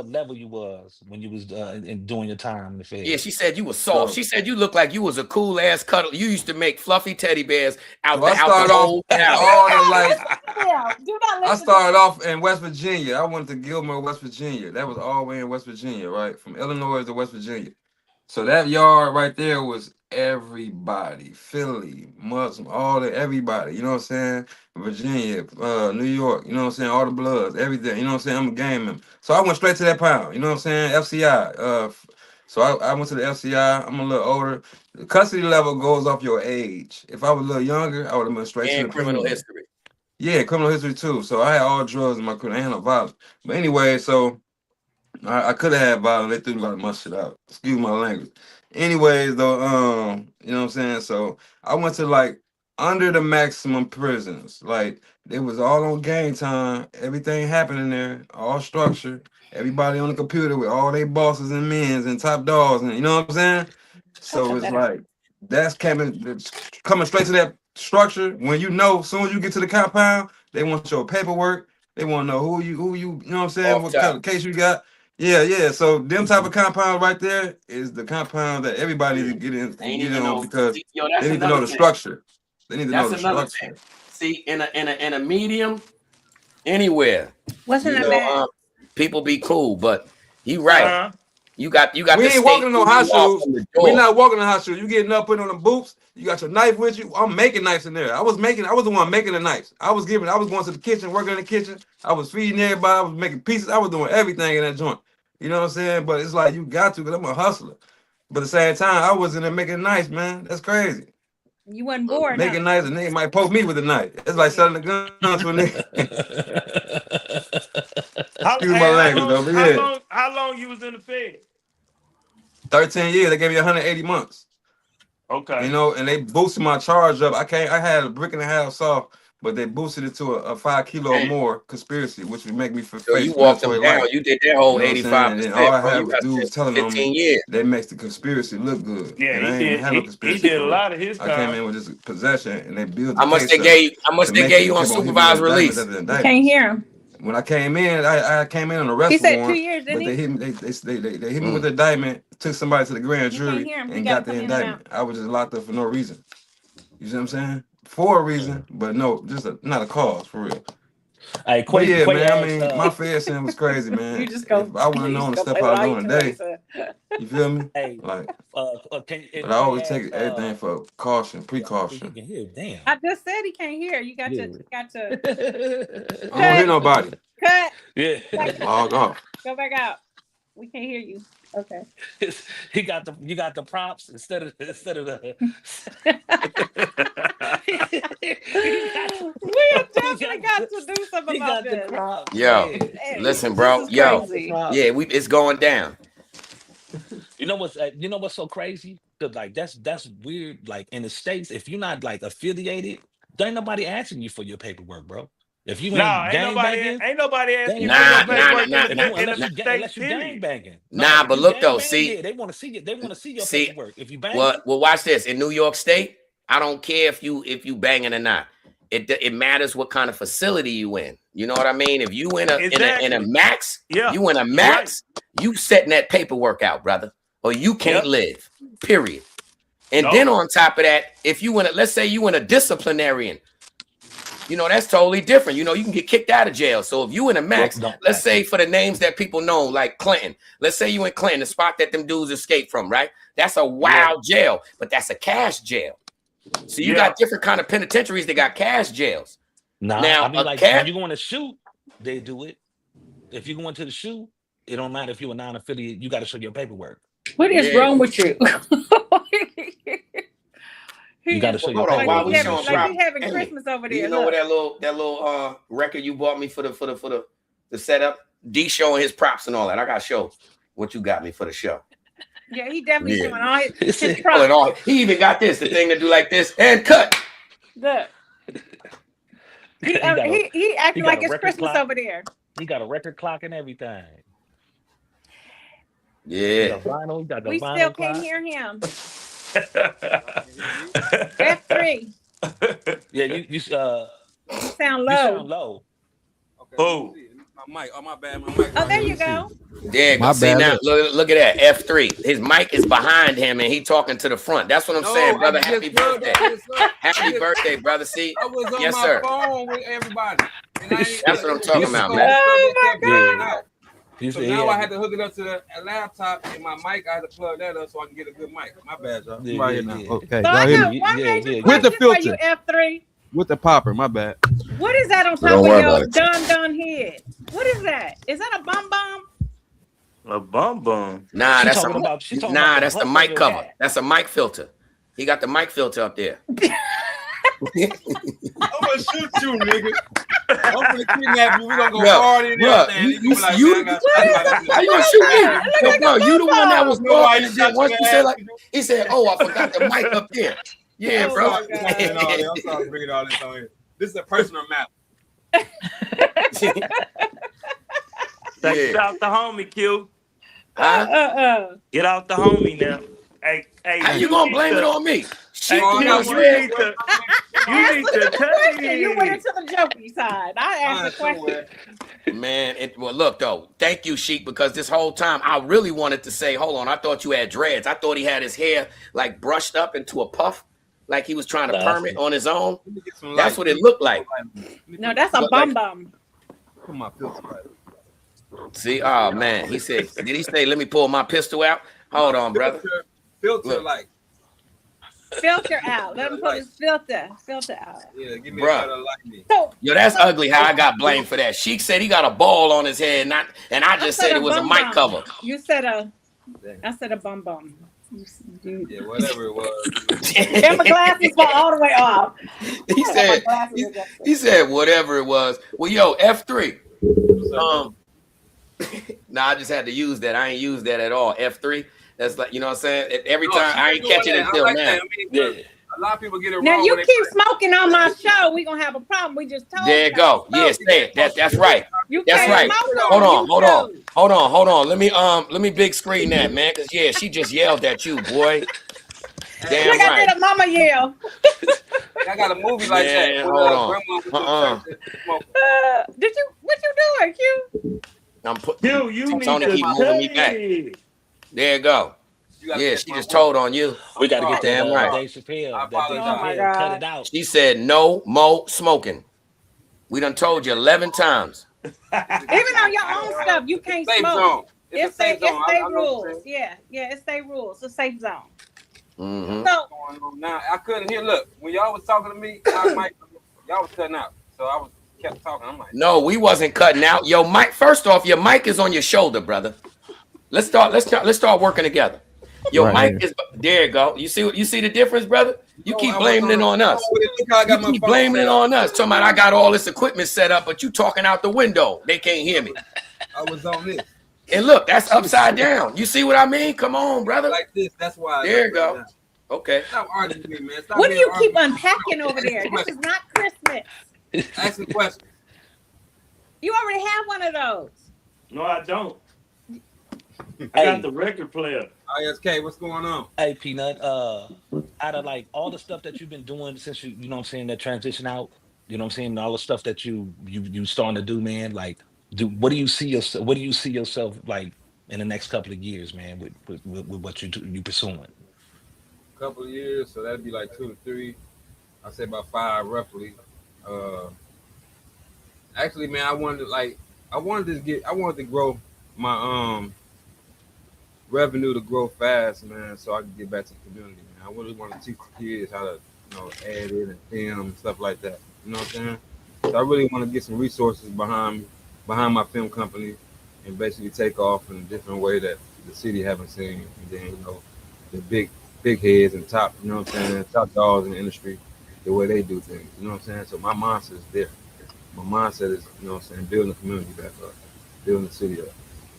level you was when you was doing your time in the Fed.
Yeah, she said you was soft. She said you looked like you was a cool ass cuddle. You used to make fluffy teddy bears out the whole town.
I started off in West Virginia. I went to Gilmore, West Virginia. That was all the way in West Virginia, right? From Illinois to West Virginia. So that yard right there was everybody, Philly, Muslim, everybody, you know what I'm saying? Virginia, New York, you know what I'm saying? All the Bloods, everything, you know what I'm saying? I'm a game member. So I went straight to that pound, you know what I'm saying? FCI. So I went to the FCI. I'm a little older. The custody level goes off your age. If I was a little younger, I would have been straight to the
criminal
prison.
history.
Yeah, criminal history too. So I had all drugs in my criminal. I had no violence. But anyway, so I could have had violence. They threw a lot of my shit out. Excuse my language. Anyways, though, you know what I'm saying? So I went to like under the maximum prisons. Like it was all on game time. Everything happening there, all structured. Everybody on the computer with all their bosses and men's and top dogs, and you know what I'm saying? So it's like that's coming straight to that structure. When you know, as soon as you get to the compound, they want your paperwork. They want to know who you know what I'm saying? What kind of case you got? Yeah. So them type of compound right there is the compound that everybody needs to get in on because they need to know the structure. They need to know the structure.
See, in a medium, anywhere.
Wasn't that bad?
People be cool, but you right. You got. We
ain't walking in no hot shoes. We not walking in hot shoes. You getting up, putting on the boots. You got your knife with you. I'm making knives in there. I was the one making the knives. I was going to the kitchen, working in the kitchen. I was feeding everybody. I was making pieces. I was doing everything in that joint. You know what I'm saying? But it's like you got to, because I'm a hustler. But at the same time, I was in there making knives, man. That's crazy.
You wasn't bored.
Making knives, a nigga might poke me with a knife. It's like selling a gun to a nigga. Excuse my language, though. But yeah.
How long you was in the Fed?
13 years. They gave me 180 months.
Okay.
You know, and they boosted my charge up. I had a brick and a half soft, but they boosted it to a 5 kilo or more conspiracy, which would make me face.
So you walked them down. You did that whole 85%.
And all I had was dudes telling them
years.
That makes the conspiracy look good.
Yeah,
and I ain't even had no conspiracy.
He did a lot of his time.
I came in with this possession, and they built.
How much they gave you on supervised release?
You can't hear him.
When I came in, I came in on a arrest
warrant. He said
warrant,
2 years, didn't
he? They hit me with the indictment, took somebody to the grand jury, and got the indictment. I was just locked up for no reason. You see what I'm saying? For a reason, but no, not a cause, for real.
Hey,
but yeah, man, I mean, my Fed sin was crazy, man. If I would have known the stuff I was doing today, you feel me?
Hey,
like,
but
I always take everything for precaution.
He can hear, damn.
I just said he can't hear. You got to.
I don't hear nobody.
Cut.
Yeah.
Log off.
Go back out. We can't hear you. Okay.
You got the prompts instead of the.
We are actually got to do something about this.
Yo, listen, bro. Yo, yeah, it's going down.
You know what's so crazy? Cause like that's weird. Like in the States, if you're not like affiliated, there ain't nobody asking you for your paperwork, bro. If you
ain't nobody asking you for your paperwork
unless you gang banging.
Nah, but look though, see,
yeah, they want to see it. They want to see your paperwork. If you bang,
well, watch this. In New York State, I don't care if you banging or not. It matters what kind of facility you in. You know what I mean? If you in a max, you in a max, you setting that paperwork out, brother, or you can't live. Period. And then on top of that, if you let's say you in a disciplinarian, you know, that's totally different. You know, you can get kicked out of jail. So if you in a max, let's say for the names that people know, like Clinton, let's say you in Clinton, the spot that them dudes escaped from, right? That's a wild jail, but that's a cash jail. So you got different kind of penitentiaries that got cash jails.
Now, I mean, like when you go on a shoot, they do it. If you go into the shoot, it don't matter if you're a non-affiliate, you got to show your paperwork.
What is wrong with you?
You got to show your
paperwork.
Like we having Christmas over there.
You know what that little record you bought me for the setup? D showing his props and all that. I got to show what you got me for the show.
Yeah, he definitely doing all his props.
He even got this, the thing to do like this and cut.
Look. He acting like it's Christmas over there.
He got a record clock and everything.
Yeah.
We still can't hear him. F3.
Yeah, you sound
low.
You sound low.
Okay.
Oh.
My mic. Oh, my bad. My mic.
Oh, there you go.
Yeah, see now, look at that. F3. His mic is behind him and he talking to the front. That's what I'm saying, brother. Happy birthday. Happy birthday, brother. See?
I was on my phone with everybody.
That's what I'm talking about, man.
Oh my God.
So now I had to hook it up to the laptop and my mic. I had to plug that up so I can get a good mic. My bad, y'all.
Yeah,
right here now.
Okay. So
with the filter.
You F3.
With the popper. My bad.
What is that on top of your dun head? What is that? Is that a bum bum?
A bum bum?
Nah, that's the mic cover. That's a mic filter. He got the mic filter up there.
I'm gonna shoot you, nigga. I'm gonna kidnap you. We gonna go party and everything. How you
gonna shoot me? No, you the one that was partying and then once you said like he said, "Oh, I forgot the mic up there." Yeah, bro.
I'm sorry to bring all this on here. This is a personal matter.
Get out the homie, Q. Get out the homie now. Hey,
how you gonna blame it on me?
You need to tell me.
You went into the jokey side. I asked the question.
Man, well, look though. Thank you, Sheik, because this whole time I really wanted to say, hold on. I thought you had dreads. I thought he had his hair like brushed up into a puff, like he was trying to perm it on his own. That's what it looked like.
No, that's a bum bum.
Put my filter right.
See, oh man, he said, did he say, let me pull my pistol out? Hold on, brother.
Filter like.
Filter out. Let him put his filter out.
Yeah, give me a better like me.
Yo, that's ugly how I got blamed for that. Sheik said he got a ball on his head, and I just said it was a mic cover.
You said I said a bum bum.
Yeah, whatever it was.
And my glasses fall all the way off.
He said whatever it was. Well, yo, F3. Nah, I just had to use that. I ain't used that at all. F3. That's like, you know what I'm saying? Every time I ain't catching it until now.
A lot of people get it wrong.
Now you keep smoking on my show, we gonna have a problem. We just told you.
There you go. Yeah, say it. That's right. That's right. Hold on. Let me big screen that, man. Cause yeah, she just yelled at you, boy. Damn
like
right.
I did a mama yell.
I got a movie like that.
Hold on.
What you doing, Q?
I'm putting.
You
Tony
need
keep
to
moving me back. There you go. Yeah, she just told on you.
We got to get that
damn right.
Dave Chappelle. Cut it out.
She said no more smoking. We done told you 11 times.
Even on your own stuff, you can't smoke. It's state rules. Yeah, it's state rules. It's a safe zone.
Mm-hmm.
So
now I couldn't hear. Look, when y'all was talking to me, y'all was cutting out. So I kept talking. I'm like,
no, we wasn't cutting out. Yo, Mike. First off, your mic is on your shoulder, brother. Let's start working together. Your mic is there. You go. You see the difference, brother? You keep blaming it on us. You keep blaming it on us. Talking about I got all this equipment set up, but you talking out the window. They can't hear me.
I was on this.
And look, that's upside down. You see what I mean? Come on, brother.
Like this. That's why.
There you go. Okay.
Stop arguing with me, man. Stop
What do you keep unpacking over there? This is not Christmas.
Ask me questions.
You already have one of those.
No, I don't. I got the record player.
ISK, what's going on?
Hey, Peanut, out of like all the stuff that you've been doing since you know what I'm saying, that transition out, you know what I'm saying, all the stuff that you starting to do, man, like what do you see yourself like in the next couple of years, man, with what you pursuing?
Couple of years, so that'd be like 2 to 3. I'd say about 5 roughly. Actually, man, I wanted to grow my revenue to grow fast, man, so I can get back to the community, man. I really want to teach the kids how to, add in and film and stuff like that. You know what I'm saying? So I really want to get some resources behind my film company and basically take off in a different way that the city haven't seen. And then, the big heads and top, you know what I'm saying, top dogs in the industry, the way they do things. You know what I'm saying? So my mindset is there. My mindset is, you know what I'm saying, building the community back up, building the city up.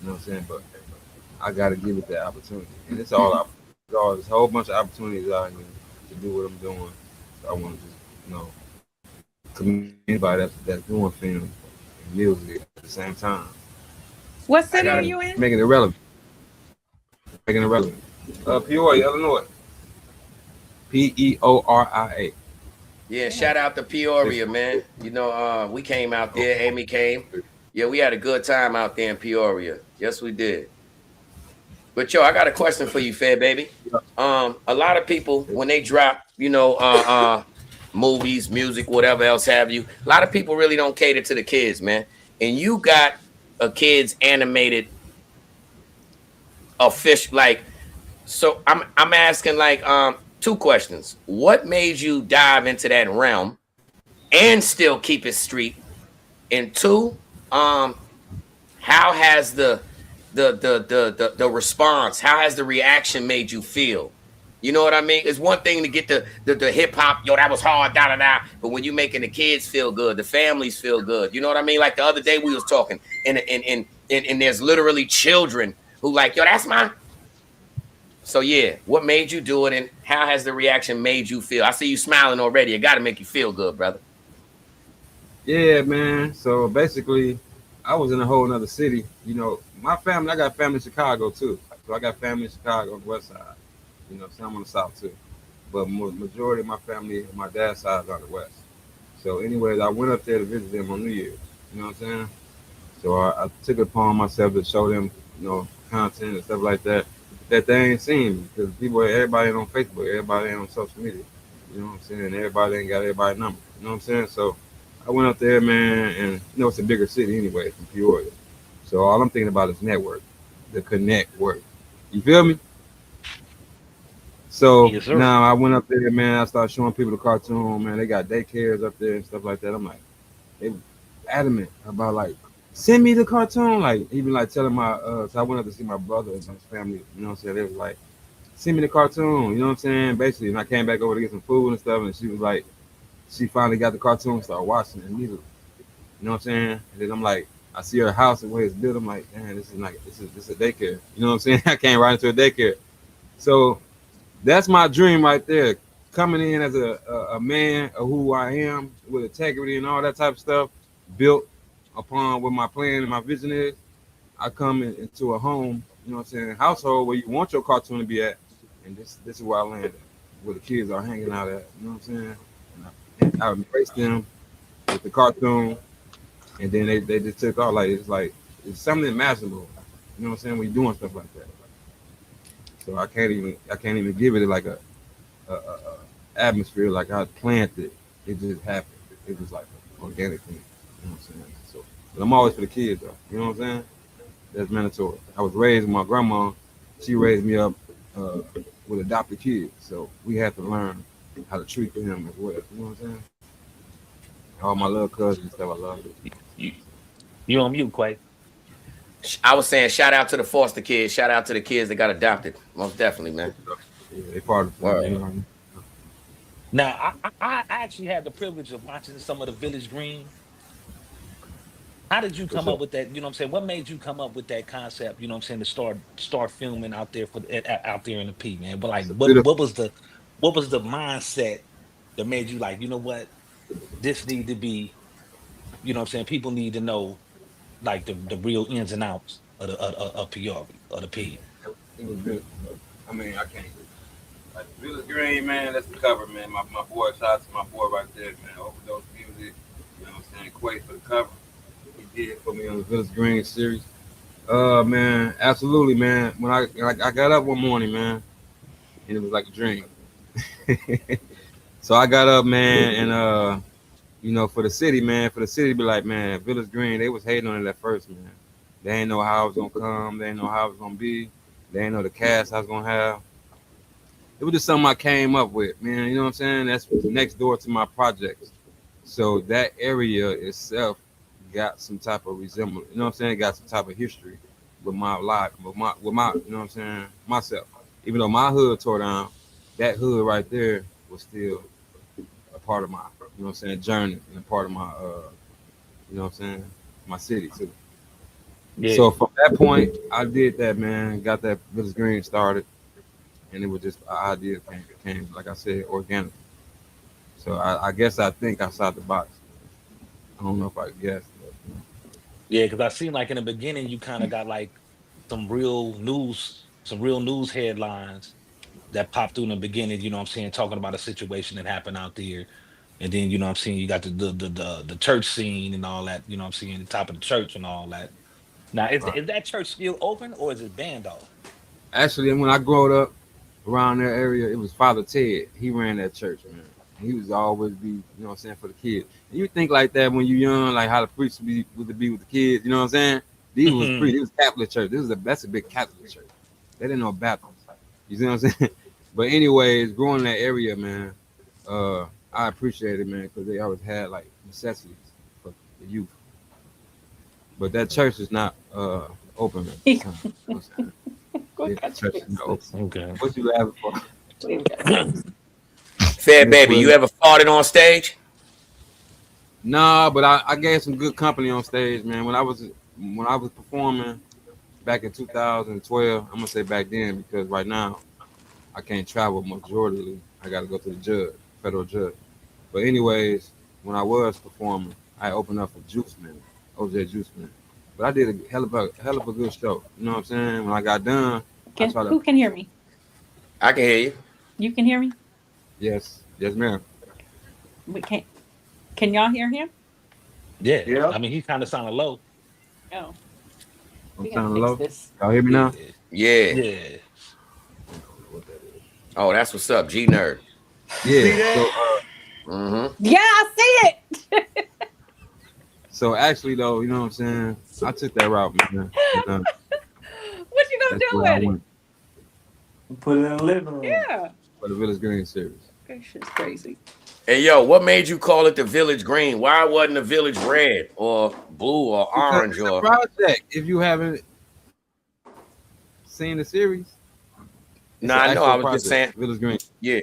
You know what I'm saying? But I got to give it that opportunity. And it's all there's a whole bunch of opportunities out here to do what I'm doing. So I want to just, commit anybody that's doing film and music at the same time.
What city are you in?
Making it relevant. Peoria, Illinois. Peoria.
Yeah, shout out to Peoria, man. We came out there. Amy came. Yeah, we had a good time out there in Peoria. Yes, we did. But I got a question for you, Fair Baby. A lot of people, when they drop, movies, music, whatever else have you, a lot of people really don't cater to the kids, man. And you got a kids animated fish, like, so I'm asking like 2 questions. What made you dive into that realm and still keep it street? And 2, how has the response, how has the reaction made you feel? You know what I mean? It's one thing to get the hip hop, that was hard, da. But when you making the kids feel good, the families feel good. You know what I mean? Like the other day we was talking, and there's literally children who like, that's mine. So yeah, what made you do it, and how has the reaction made you feel? I see you smiling already. It got to make you feel good, brother.
Yeah, man. So basically, I was in a whole nother city. My family, I got family in Chicago too. So I got family in Chicago on the west side. So I'm on the south too. But majority of my family on my dad's side is on the west. So anyways, I went up there to visit them on New Year's. You know what I'm saying? So I took it upon myself to show them, content and stuff like that they ain't seen, because everybody ain't on Facebook, everybody ain't on social media. You know what I'm saying? Everybody ain't got everybody's number. You know what I'm saying? So I went up there, man, and it's a bigger city anyway from Peoria. So all I'm thinking about is network, the Connectwork. You feel me? So now I went up there, man. I started showing people the cartoon, man. They got daycares up there and stuff like that. I'm like, they were adamant about like, send me the cartoon. Like, even like telling my, so I went up to see my brother and his family, you know what I'm saying? They was like, send me the cartoon, you know what I'm saying? Basically, and I came back over to get some food and stuff, and she was like, she finally got the cartoon and started watching it immediately. You know what I'm saying? And then I'm like, I see her house and where it's built. I'm like, man, this is a daycare. You know what I'm saying? I came right into a daycare. So that's my dream right there. Coming in as a man of who I am with integrity and all that type of stuff, built upon what my plan and my vision is. I come into a home, you know what I'm saying, household where you want your cartoon to be at, and this is where I landed, where the kids are hanging out at, you know what I'm saying? And I embraced them with the cartoon, and then they just took off. Like, it's something imaginable, you know what I'm saying, when you're doing stuff like that. So I can't even give it like a atmosphere like I planned it. It just happened. It was like an organic thing, you know what I'm saying? So, but I'm always for the kids though, you know what I'm saying? That's mandatory. I was raised with my grandma. She raised me up with adopted kids, so we have to learn how to treat them as well. You know what I'm saying? All my little cousins and stuff, I love it.
You on mute, Quay.
I was saying, shout out to the foster kids. Shout out to the kids that got adopted. Most definitely, man.
Yeah, they part of it.
Now, I actually had the privilege of watching some of the Village Green. How did you come up with that? You know what I'm saying? What made you come up with that concept? You know what I'm saying? To start filming out there out there in the P, man. But like, what was the mindset that made you like, you know what? This need to be, you know what I'm saying? People need to know like the real ins and outs of the Peoria of the P.
It was good. I mean, I can't. Like Village Green, man, that's the cover, man. My boy, shout out to my boy right there, man. Overdose Music, you know what I'm saying? Quay for the cover. He did for me on the Village Green series. Man, absolutely, man. When I got up one morning, man, and it was like a dream. So I got up, man, and you know, for the city to be like, man, Village Green, they was hating on it at first, man. They ain't know how it was gonna come, they ain't know how it was gonna be, they ain't know the cast I was gonna have. It was just something I came up with, man. You know what I'm saying? That's next door to my projects. So that area itself got some type of resemblance. You know what I'm saying? It got some type of history with my life, with my, you know what I'm saying? Myself. Even though my hood tore down, that hood right there was still a part of my, you know what I'm saying, journey and a part of my, you know what I'm saying, my city too. Yeah. So from that point, I did that, man. Got that Village Green started. And it was just an idea came, like I said, organic. So I guess I think outside the box. I don't know if I guessed.
Yeah, because I seen like in the beginning you kind of got like some real news headlines that popped through in the beginning, you know what I'm saying, talking about a situation that happened out there. And then, you know what I'm saying, you got the church scene and all that, you know what I'm saying, the top of the church and all that. Now, is that church still open or is it banned off?
Actually, when I grew up around that area, it was Father Ted. He ran that church, man. He was always be, you know what I'm saying, for the kids. And you think like that when you're young, like how the priests would be with the kids, you know what I'm saying? These was priests. It was Catholic church. That's a big Catholic church. They didn't know Baptist. You see what I'm saying? But anyways, growing in that area, man, I appreciate it, man, because they always had like necessities for the youth. But that church is not open, man. You know what I'm saying? Yeah, church is not open.
Okay.
What you laughing for?
Fed Baby, you ever farted on stage?
Nah, but I gave some good company on stage, man. When I was performing back in 2012, I'm gonna say back then because right now I can't travel majorly. I gotta go to the judge, federal judge. But anyways, when I was performing, I opened up for Juice Man, OJ Juice Man. But I did a hell of a good show. You know what I'm saying? When I got done,
who can hear me?
I can hear you.
You can hear me?
Yes, ma'am.
We can't. Can y'all hear him?
Yeah. I mean, he kind of sounded low.
Oh.
I'm sounding low. Y'all hear me now?
Yeah. Oh, that's what's up, G Nerd.
Yeah. So,
Yeah, I see it.
So actually, though, you know what I'm saying? I took that route, man.
What you gonna do with it?
Put it in the living room.
Yeah.
For the Village Green series.
That shit's crazy.
Hey, yo, what made you call it the Village Green? Why wasn't the Village Red or blue or orange?
It's a project. If you haven't seen the series.
No, I know. I was just saying.
Village Green.
Yeah.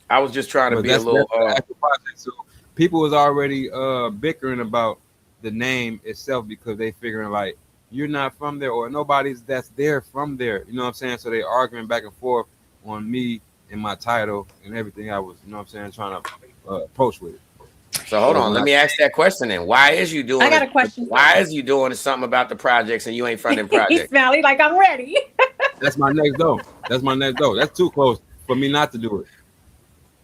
I was just trying to be a little.
So people was already bickering about the name itself because they figuring like you're not from there or nobody's that's there from there. You know what I'm saying? So they arguing back and forth on me and my title and everything I was, you know what I'm saying, trying to approach with it.
So hold on, let me ask that question then. Why is you doing?
I got a question.
Why is you doing something about the projects and you ain't funding projects?
He's smelly like I'm ready.
That's my next door. That's too close for me not to do it.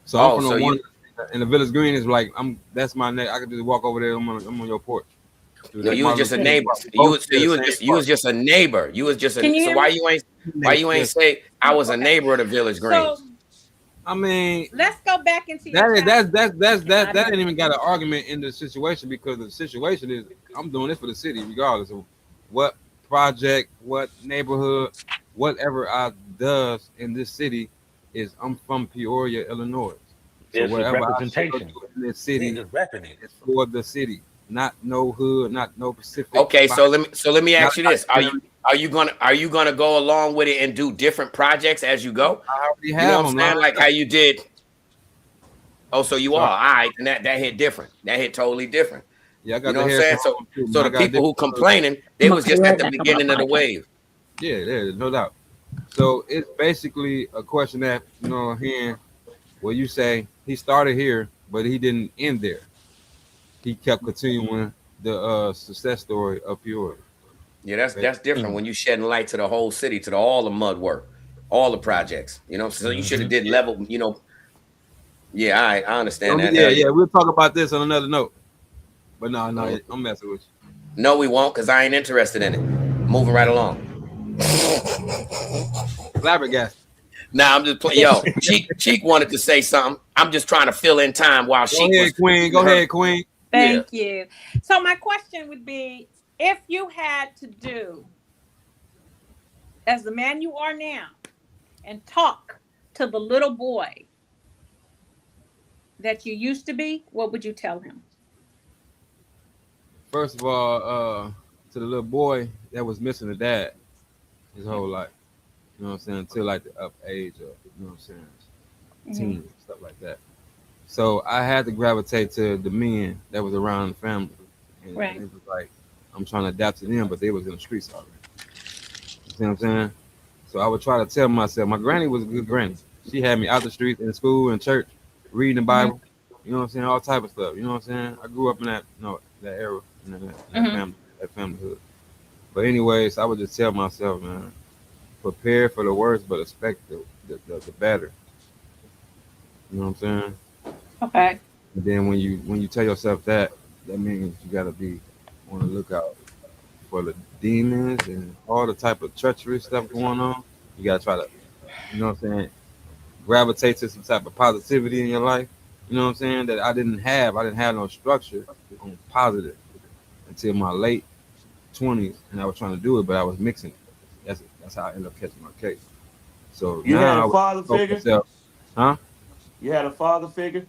So I'm from the one and the Village Green is like that's my next. I could just walk over there. I'm on your porch.
No, you was just a neighbor. You was just a neighbor. You was just a. So why you ain't say I was a neighbor of the Village Green?
So,
I mean,
let's go back into
that ain't even got an argument in the situation because the situation is I'm doing this for the city regardless of what project, what neighborhood, whatever I does in this city is I'm from Peoria, Illinois. So whatever I do in this city, it's for the city. not no hood, not no Pacific.
Okay, so let me ask you this: Are you gonna go along with it and do different projects as you go?
I already have
you know what I'm
them,
saying?
man.
Like how you did. Oh, so you are all right, and that hit different. That hit totally different.
Yeah, I got
you know
the
what I'm saying? So the people who complaining, they was just at the beginning of the wave.
Yeah, no doubt. So it's basically a question that, you know, here where you say he started here, but he didn't end there. He kept continuing the success story of Peoria.
Yeah, that's different when you shedding light to the whole city, to all the mud work, all the projects. You know, so you should have did level. You know, yeah, I understand that.
Yeah, we'll talk about this on another note. But no, I'm messing with you.
No, we won't, because I ain't interested in it. Moving right along.
Flabbergasted.
Nah, I'm just playing. Yo, Cheek wanted to say something. I'm just trying to fill in time while
Go ahead, Queen. Go ahead, Queen.
Thank you. So my question would be, if you had to do, as the man you are now, and talk to the little boy that you used to be, what would you tell him?
First of all, to the little boy that was missing a dad his whole life. You know what I'm saying? Until like the up age of, you know what I'm saying, teen, stuff like that. So I had to gravitate to the men that was around the family. And it was like, I'm trying to adapt to them, but they was in the streets already. You see what I'm saying? So I would try to tell myself, my granny was a good granny. She had me out the streets, in school, in church, reading the Bible. You know what I'm saying? All type of stuff. You know what I'm saying? I grew up in that, that era, that familyhood. But anyways, I would just tell myself, man, prepare for the worst, but expect the better. You know what I'm saying?
Okay.
And then when you tell yourself that means you gotta be on the lookout for the demons and all the type of treacherous stuff going on. You gotta try to, you know what I'm saying, gravitate to some type of positivity in your life. You know what I'm saying? That I didn't have no structure on positive until my late 20s, and I was trying to do it, but I was mixing it. That's how I ended up catching my case. So
you
now
had a father figure?
Myself, huh?
You had a father figure?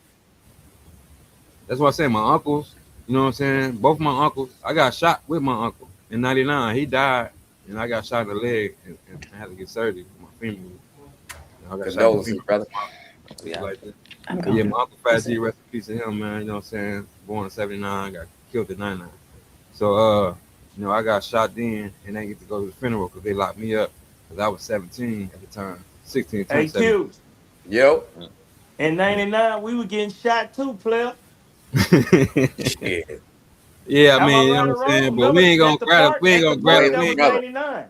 That's what I say. My uncles, you know what I'm saying? Both my uncles, I got shot with my uncle in '99. He died, and I got shot in the leg, and I had to get surgery for my femur. I got
Condolences, brother.
Yeah. Like that. Yeah, my uncle Fat G, rest in peace to him, man. You know what I'm saying? Born in '79, got killed in '99. So, I got shot then, and I get to go to the funeral because they locked me up because I was 17 at the time, 16.
Hey, Q.
Yo.
In '99, we were getting shot too, player.
Shit.
Yeah, I mean, you know what I'm saying? But we ain't gonna grab it. We ain't gonna grab it.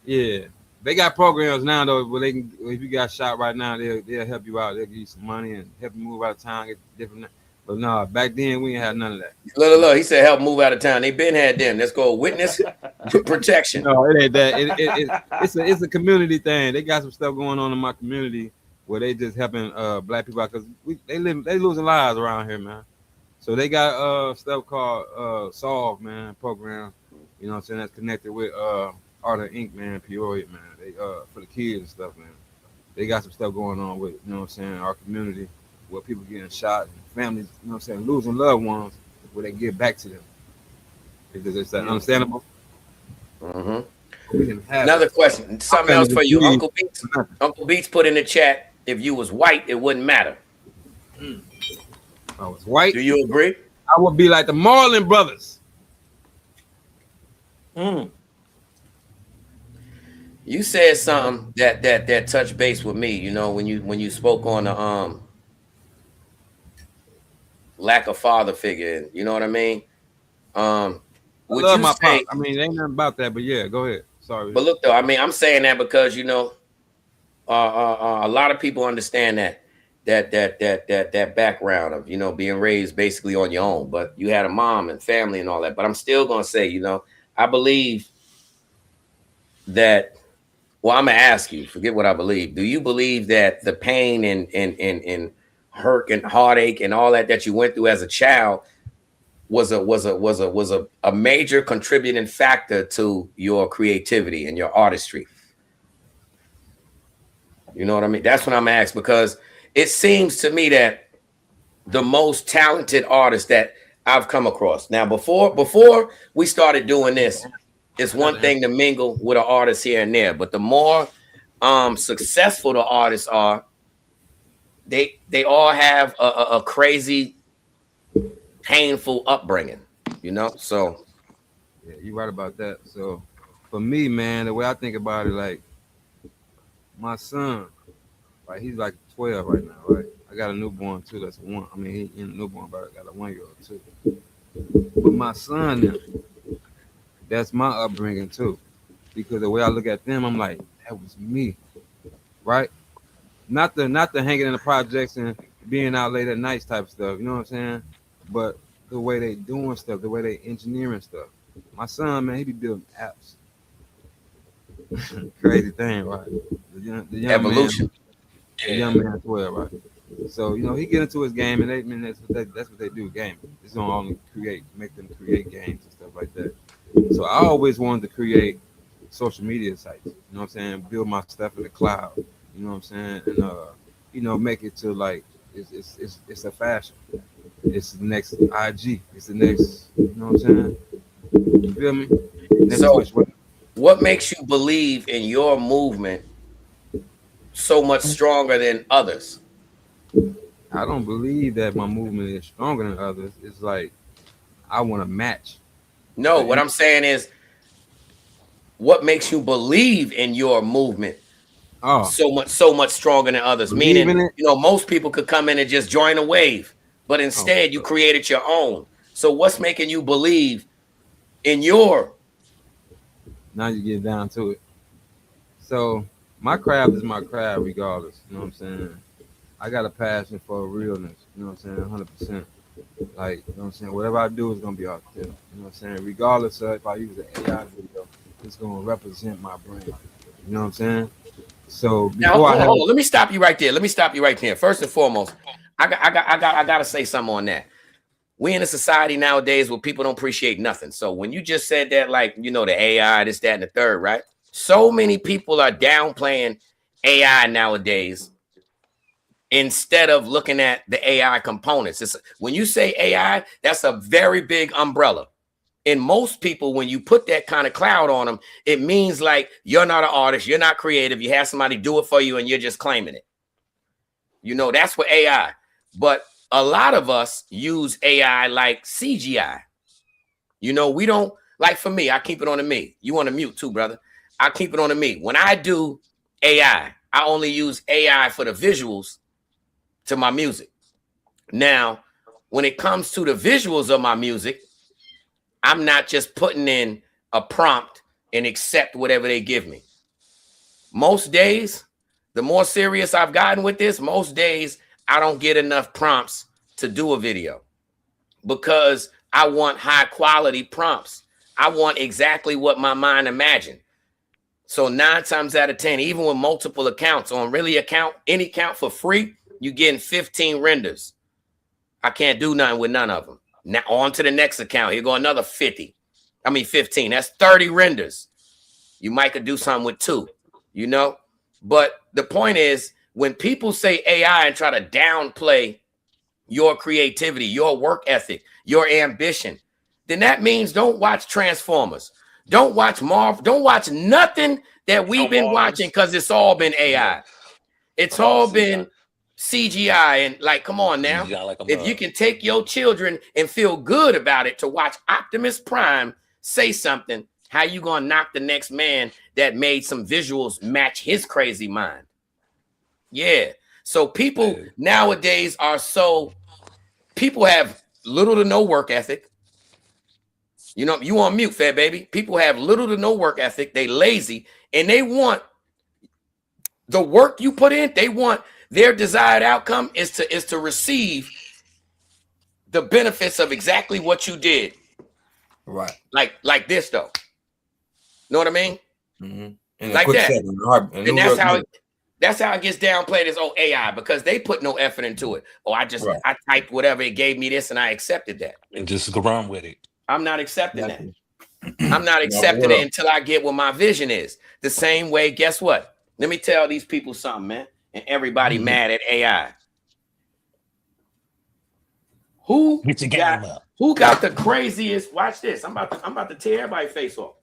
Yeah. They got programs now though where they can, if you got shot right now, they'll help you out. They'll give you some money and help you move out of town, get different. But no, back then we ain't had none of that.
Look, he said help move out of town. They been had them. Let's go witness protection.
No, it ain't that. It's a community thing. They got some stuff going on in my community where they just helping black people out because they losing lives around here, man. So they got stuff called Solve, man, program. You know what I'm saying? That's connected with Art of Inc, man, Peoria, man. They for the kids and stuff, man. They got some stuff going on with, you know what I'm saying, our community where people getting shot and families, you know what I'm saying, losing loved ones where they give back to them. Because it's that understandable.
Another question. Something else for you. Uncle Beats put in the chat, if you was white, it wouldn't matter.
I was white.
Do you agree?
I would be like the Marlon Brothers.
You said something that touched base with me, you know, when you spoke on the lack of father figure, you know what I mean?
I love my pop. I mean, ain't nothing about that, but yeah, go ahead. Sorry.
But look though, I mean, I'm saying that because, you know, a lot of people understand that background of, you know, being raised basically on your own, but you had a mom and family and all that. But I'm still gonna say, you know, I believe that. Well, I'm gonna ask you. Forget what I believe. Do you believe that the pain and hurt and heartache and all that you went through as a child was a major contributing factor to your creativity and your artistry? You know what I mean? That's what I'm asking, because it seems to me that the most talented artists that I've come across. Now, before we started doing this, it's one thing to mingle with an artist here and there, but the more successful the artists are, they all have a crazy, painful upbringing, you know. So
yeah, you're right about that. So for me, man, the way I think about it, like my son, like he's like 12 right now, right? I got a newborn too. That's one. I mean, he in a newborn, but I got a 1-year-old too. But my son, now, that's my upbringing too, because the way I look at them, I'm like, that was me, right? Not the hanging in the projects and being out late at nights type stuff, you know what I'm saying? But the way they doing stuff, the way they engineering stuff. My son, man, he be building apps. Crazy thing, right? The young
evolution.
Man, the young man 12, right? So, you know, he get into his game, and that's what they do, gaming. It's gonna only make them create games and stuff like that. So I always wanted to create social media sites, you know what I'm saying? Build my stuff in the cloud, you know what I'm saying? And you know, make it to like it's a fashion. It's the next IG. It's the next, you know what I'm saying? You feel me?
So what makes you believe in your movement so much stronger than others?
I don't believe that my movement is stronger than others. It's like I want to match.
No, what I'm saying is, what makes you believe in your movement so much stronger than others? Meaning, you know, most people could come in and just join a wave, but instead you created your own. So what's making you believe in your?
Now you get down to it. So my craft is my craft regardless. You know what I'm saying? I got a passion for realness. You know what I'm saying? 100%. Like, you know what I'm saying? Whatever I do is going to be authentic. You know what I'm saying? Regardless of if I use an AI video, it's going to represent my brand. You know what I'm saying? So
now, hold on. Let me stop you right there. First and foremost, I got to say something on that. We in a society nowadays where people don't appreciate nothing. So when you just said that, like, you know, the AI, this, that, and the third, right? So many people are downplaying AI nowadays instead of looking at the AI components. When you say AI, that's a very big umbrella. And most people, when you put that kind of cloud on them, it means like you're not an artist, you're not creative, you have somebody do it for you and you're just claiming it. You know, that's what AI. But a lot of us use AI like CGI. You know, we don't, like for me, I keep it on to me. You want to mute too, brother? I keep it on to me. When I do AI, I only use AI for the visuals to my music. Now, when it comes to the visuals of my music, I'm not just putting in a prompt and accept whatever they give me. Most days, the more serious I've gotten with this, most days I don't get enough prompts to do a video because I want high quality prompts. I want exactly what my mind imagined. So 9 times out of 10, even with multiple accounts on any account for free, you're getting 15 renders. I can't do nothing with none of them. Now on to the next account. Here go another 15. That's 30 renders. You might could do something with 2, you know? But the point is, when people say AI and try to downplay your creativity, your work ethic, your ambition, then that means don't watch Transformers. Don't watch Marvel. Don't watch nothing that we've been watching because it's all been AI. It's all been CGI. And like, come on now. If you can take your children and feel good about it to watch Optimus Prime say something, how you going to knock the next man that made some visuals match his crazy mind? Yeah. So people nowadays people have little to no work ethic. You know, you on mute, Fat Baby. People have little to no work ethic. They lazy and they want the work you put in. They want their desired outcome is to receive the benefits of exactly what you did.
Right.
Like this though. Know what I mean?
Mm-hmm.
Like that. And that's how it gets downplayed as AI, because they put no effort into it. I typed whatever, it gave me this and I accepted that.
And just go around with it.
I'm not accepting that. I'm not accepting it until I get what my vision is. The same way, guess what? Let me tell these people something, man. And everybody mad at AI. Who
Get your game up.
Who got the craziest? Watch this. I'm about to tear everybody's face off.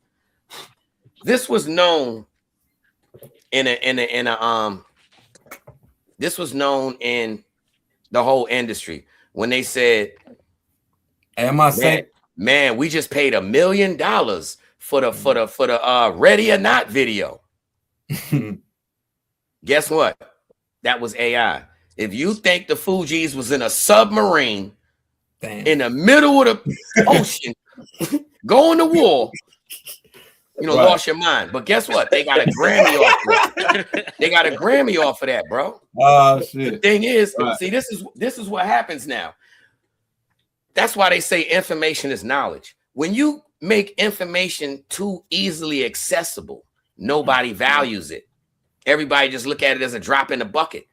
This was known this was known in the whole industry when they said,
Am I saying,
man, we just paid $1 million for the Ready or Not video. Guess what? That was AI. If you think the Fugees was in a submarine in the middle of the ocean going to war, you know, lost your mind. But guess what? They got a Grammy off of that. They got a Grammy off of that, bro.
Oh shit.
The thing is, see, this is what happens now. That's why they say information is knowledge. When you make information too easily accessible, nobody values it. Everybody just look at it as a drop in the bucket.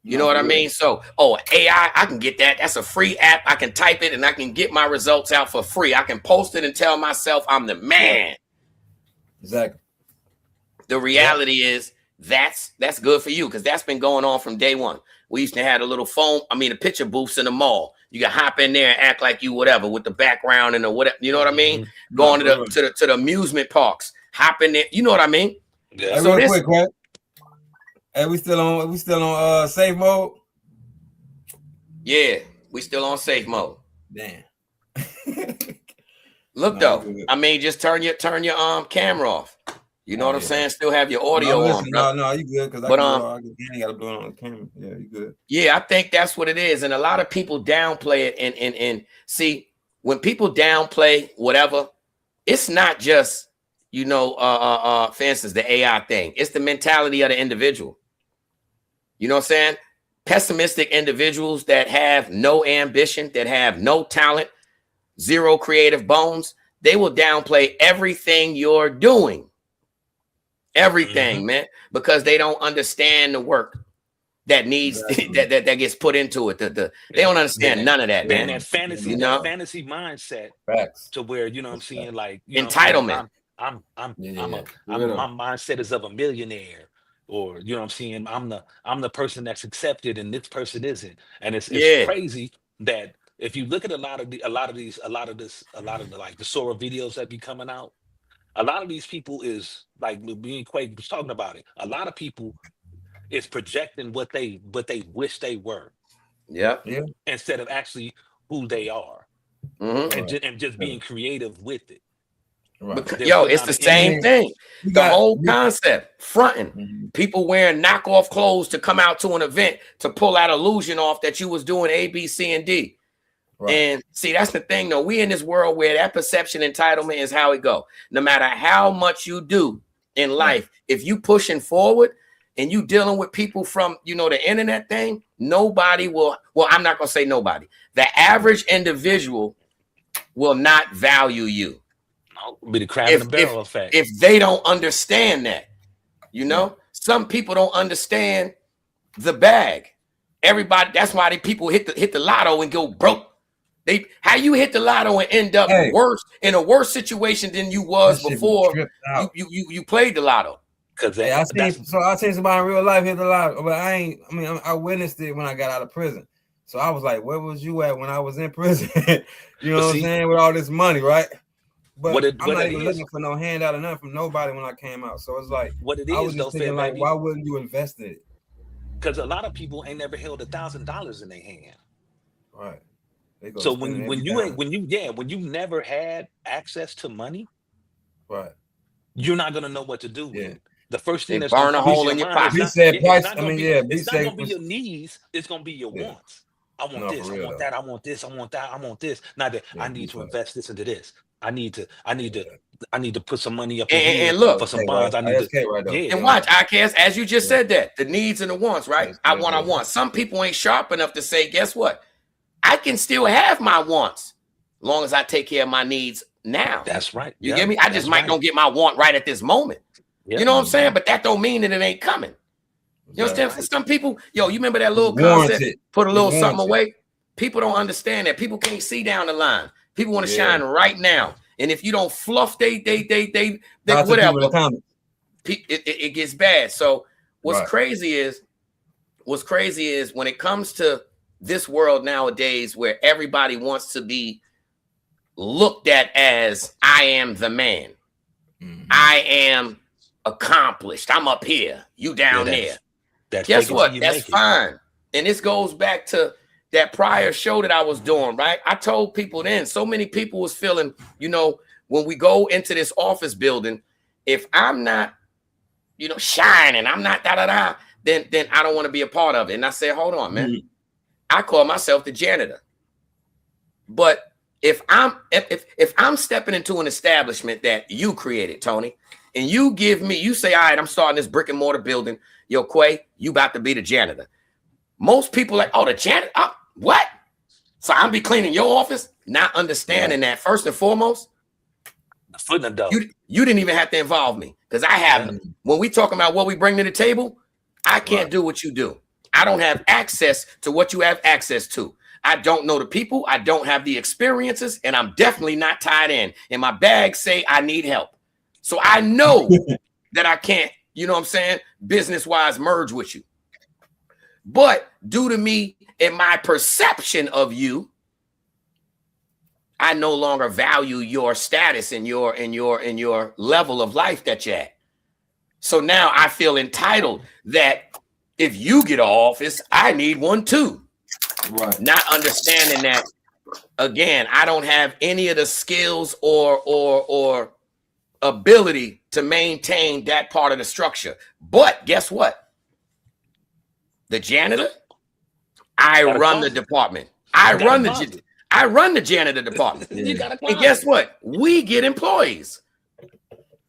You know what I mean? So, AI, I can get that. That's a free app. I can type it and I can get my results out for free. I can post it and tell myself I'm the man.
Exactly.
The reality is that's good for you because that's been going on from day one. We used to have the picture booths in the mall. You can hop in there and act like you whatever with the background and the whatever. You know what I mean? Going to the amusement parks, hop in there. You know what I mean?
Yeah. So real quick, right? Hey, we still on safe mode?
Yeah, we still on safe mode.
Damn.
Look though, I mean, just turn your camera off. You know what I'm saying? Still have your audio on.
No, you good? Because I gotta blow it on the camera. Yeah, you good.
Yeah, I think that's what it is, and a lot of people downplay it. And see, when people downplay whatever, it's not just for instance, the AI thing. It's the mentality of the individual. You know what I'm saying? Pessimistic individuals that have no ambition, that have no talent, zero creative bones, they will downplay everything you're doing. Everything, man, because they don't understand the work that needs that gets put into it. They don't understand none of that, man.
That fantasy, fantasy mindset to where I'm saying, like
entitlement.
My mindset is of a millionaire, or I'm saying I'm the person that's accepted and this person isn't. And it's crazy that if you look at a lot of the Sora videos that be coming out, a lot of these people is like me and Quake was talking about it. A lot of people is projecting what they wish they were.
Yeah.
Instead of actually who they are, and just being creative with it.
Right. It's the same thing. The whole concept, fronting. People wearing knockoff clothes to come out to an event to pull that illusion off that you was doing A, B, C, and D. Right. And see, that's the thing, though. We in this world where that perception entitlement is how it go. No matter how much you do in life, if you pushing forward and you dealing with people from, the internet thing, nobody will. Well, I'm not going to say nobody. The average individual will not value you.
Be the crab in the barrel effect.
If they don't understand that, some people don't understand the bag. Everybody, that's why people hit the lotto and go broke. How you hit the lotto and end up in a worse situation than you was before you played the lotto.
Because I seen somebody in real life hit the lotto, but I witnessed it when I got out of prison. So I was like, where was you at when I was in prison? You know what I'm saying? With all this money, right? But I'm not even looking for no handout or nothing from nobody when I came out. So it's like,
what it is,
I was just thinking, like, why wouldn't you invest in it?
Because a lot of people ain't never held $1,000 in their hand.
Right.
So when you never had access to money,
right,
you're not gonna know what to do with it. The first thing that's
burn a hole in your pocket.
It's not gonna be your needs. It's gonna be your wants. I want this. I want that. I want this. I want that. I want this. Not that I need to invest this into this. I need to put some money up in here
and look
for some bonds. I need to
and watch, OCKS, as you just said that, the needs and the wants, right? I want. Some people ain't sharp enough to say, guess what? I can still have my wants as long as I take care of my needs now.
That's right.
You get me? I just might don't get my want right at this moment. You know what I'm saying? But that don't mean that it ain't coming. You understand? For some people, you remember that little concept, put a little something away? People don't understand that. People can't see down the line. People want to shine right now. And if you don't fluff they whatever, it gets bad. So what's crazy is when it comes to this world nowadays where everybody wants to be looked at as I am the man. I am accomplished. I'm up here. You down there. Guess what? That's fine. And this goes back to that prior show that I was doing, right? I told people then, so many people was feeling, you know, when we go into this office building, if I'm not, you know, shining, I'm not da-da-da, then I don't want to be a part of it. And I said, hold on, man. I call myself the janitor. But if I'm stepping into an establishment that you created, Tony, and you give me, you say, all right, I'm starting this brick and mortar building. Yo, Quay, you about to be the janitor. Most people like, oh, the janitor, what? So I'm be cleaning your office, not understanding that first and foremost, you didn't even have to involve me because I have, when we talking about what we bring to the table, I can't do what you do. I don't have access to what you have access to. I don't know the people. I don't have the experiences, and I'm definitely not tied in. And my bags say I need help. So I know that I can't, you know what I'm saying, business-wise merge with you. But due to me and my perception of you, I no longer value your status and your level of life that you're at. So now I feel entitled that if you get an office, I need one too. Right. Not understanding that, again, I don't have any of the skills or ability to maintain that part of the structure. But guess what? The janitor, I run the department. I run the janitor department. And guess what? We get employees.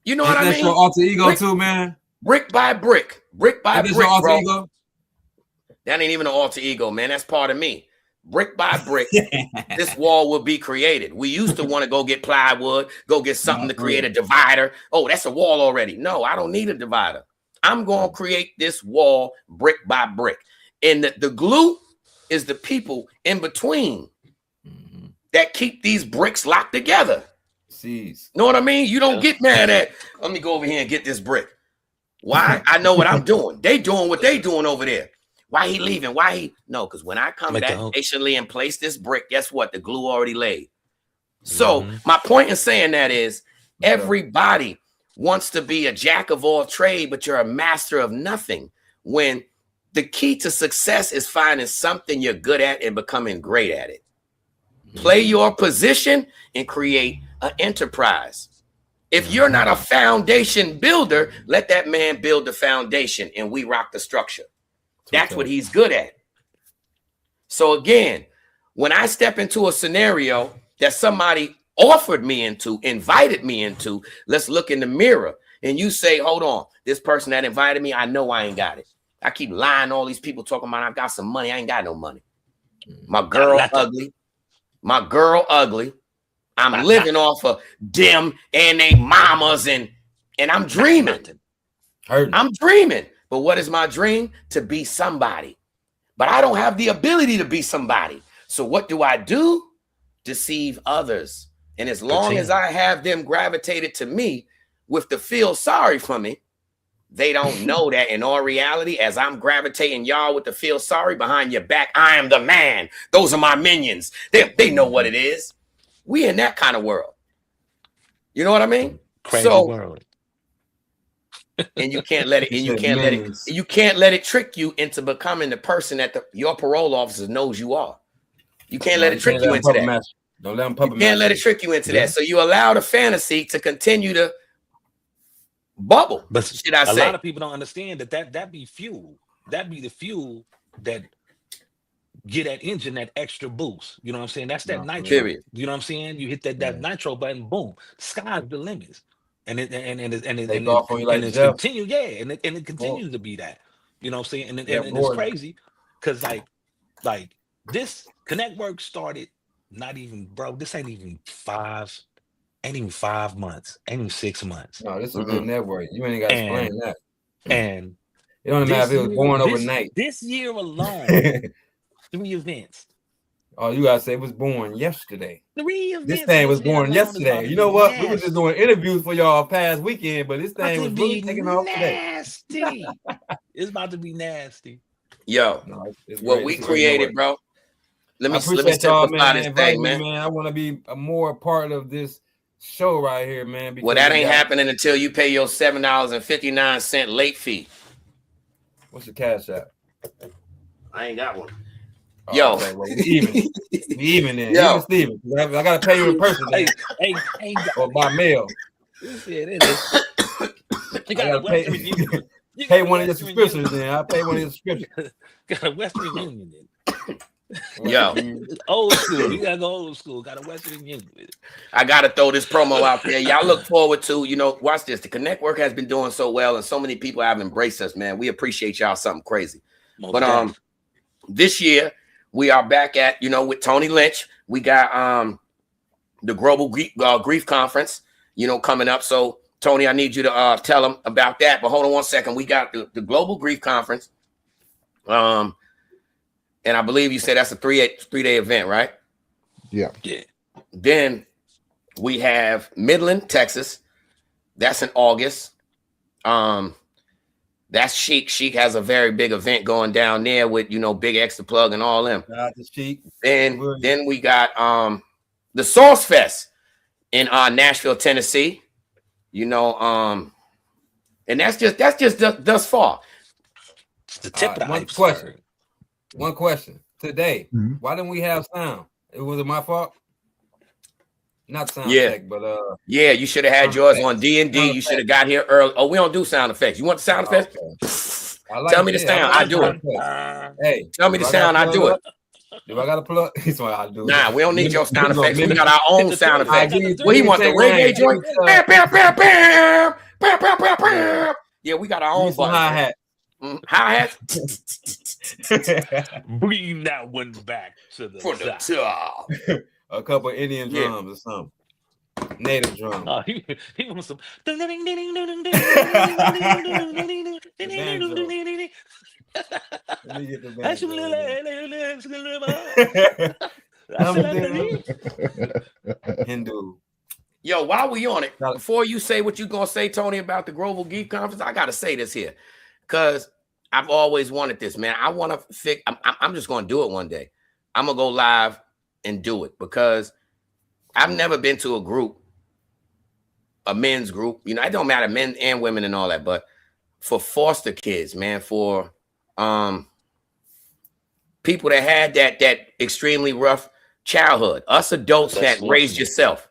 You know what I mean?
That's your alter ego too, man.
Brick by brick, brick by brick,
your alter
bro.
ego?
That ain't even an alter ego, man. That's part of me. Brick by brick, this wall will be created. We used to want to go get plywood, go get something to create a divider. Oh, that's a wall already. No, I don't need a divider. I'm going to create this wall brick by brick. And the glue is the people in between that keep these bricks locked together. Know what I mean? You don't get mad at, let me go over here and get this brick. Why? I know what I'm doing. They doing what they doing over there. Why he leaving? Why he? No, because when I come back patiently and place this brick, guess what? The glue already laid. So my point in saying that is everybody wants to be a jack of all trade, but you're a master of nothing. When the key to success is finding something you're good at and becoming great at it. Play your position and create an enterprise. If you're not a foundation builder, let that man build the foundation and we rock the structure. That's what he's good at. So again, when I step into a scenario that somebody offered me into, invited me into, let's look in the mirror and you say, hold on, this person that invited me, I know I ain't got it. I keep lying to all these people talking about I've got some money. I ain't got no money. My girl ugly. My girl ugly. I'm living off of them and they mamas and I'm dreaming. I'm dreaming. But what is my dream? To be somebody. But I don't have the ability to be somebody. So what do? Deceive others. And as long as I have them gravitated to me with the feel sorry for me, they don't know that in all reality, as I'm gravitating y'all with the feel sorry behind your back, I am the man. Those are my minions. They know what it is. We in that kind of world. You know what I mean?
Crazy world.
And you can't let it, and you can't let it trick you into becoming the person that your parole officer knows you are. You can't let it trick you into that.
Don't let them puppet.
You can't let it trick you into that. So you allow the fantasy to continue to bubble.
But
should I say?
A lot of people don't understand that be fuel. That be the fuel that get that engine that extra boost. You know what I'm saying? That's that nitro.
Period.
You know what I'm saying? You hit that nitro button, boom. Sky's the limits. And it continues, and it continues to be that. You know what I'm saying? And it's crazy because like this Connectwork started not even, bro. This ain't even 5 months, ain't even 6 months.
No, this is a good network. You ain't got to explain that.
And
it don't matter if it was born overnight.
This year alone, 3 events.
Oh, you gotta say it was born yesterday.
3 events.
This thing was born yesterday. You know what? We were just doing interviews for y'all past weekend, but this thing was really taking off today.
It's about to be nasty.
Yo, what we created, bro. let me
appreciate y'all,
simplify
man.
this thing,
Me,
man.
I want to be a more part of this show right here, man.
Well, that ain't happening until you pay your $7.59 late fee.
What's the cash app?
I ain't got one.
Oh,
Yo,
okay, well, we even then.
Yo.
Even Steven. I gotta pay you in person.
Hey,
or by mail.
You got a Western Union.
Pay one of your subscriptions then. I'll pay one of your subscriptions.
Got a Western Union then.
Yo,
old school. You gotta go old school. Got a Western Union with it.
I gotta throw this promo out there. Y'all look forward to, watch this. The Connectwork has been doing so well, and so many people have embraced us, man. We appreciate y'all something crazy. But this year we are back at, with Tony Lynch. We got the Global Grief Conference, coming up. So Tony, I need you to tell them about that. But hold on one second. We got the Global Grief Conference. And I believe you said that's a three-day event, right?
Yeah.
Then we have Midland, Texas. That's in August. That's Chic. Chic has a very big event going down there with, Big X the Plug and all them. Then we got the Sauce Fest in Nashville, Tennessee. And that's just thus far.
It's the tip of the
one
iceberg.
One question. Today, why didn't we have sound? Was it my fault? Not sound effect, but
yeah, you should have had yours on D&D. You should have got here early. Oh, we don't do sound effects. You want the sound effects? Tell me the sound. I do it.
Hey,
tell me the sound. I do it.
Do I got to plug? He's what I do.
Nah, we don't need your sound effects. We got our own sound effects. Well, he wants the reggae joint. Bam, bam, bam, bam, bam, bam, bam, bam. Yeah, we got our own button.
Hi-hat.
Hi-hat.
Bring that one back to the top.
A couple of Indian drums or something. Native drums.
Oh, he wants some.
Let me get the band. Hindu.
Yo, while we on it, before you say what you gonna say, Tony, about the Global Geek Conference, I gotta say this here, because I've always wanted this, man. I want to I'm just gonna do it one day. I'm gonna go live and do it, because I've never been to a group, a men's group. It don't matter, men and women and all that, but for foster kids, man, for people that had that extremely rough childhood, us adults that raised yourself.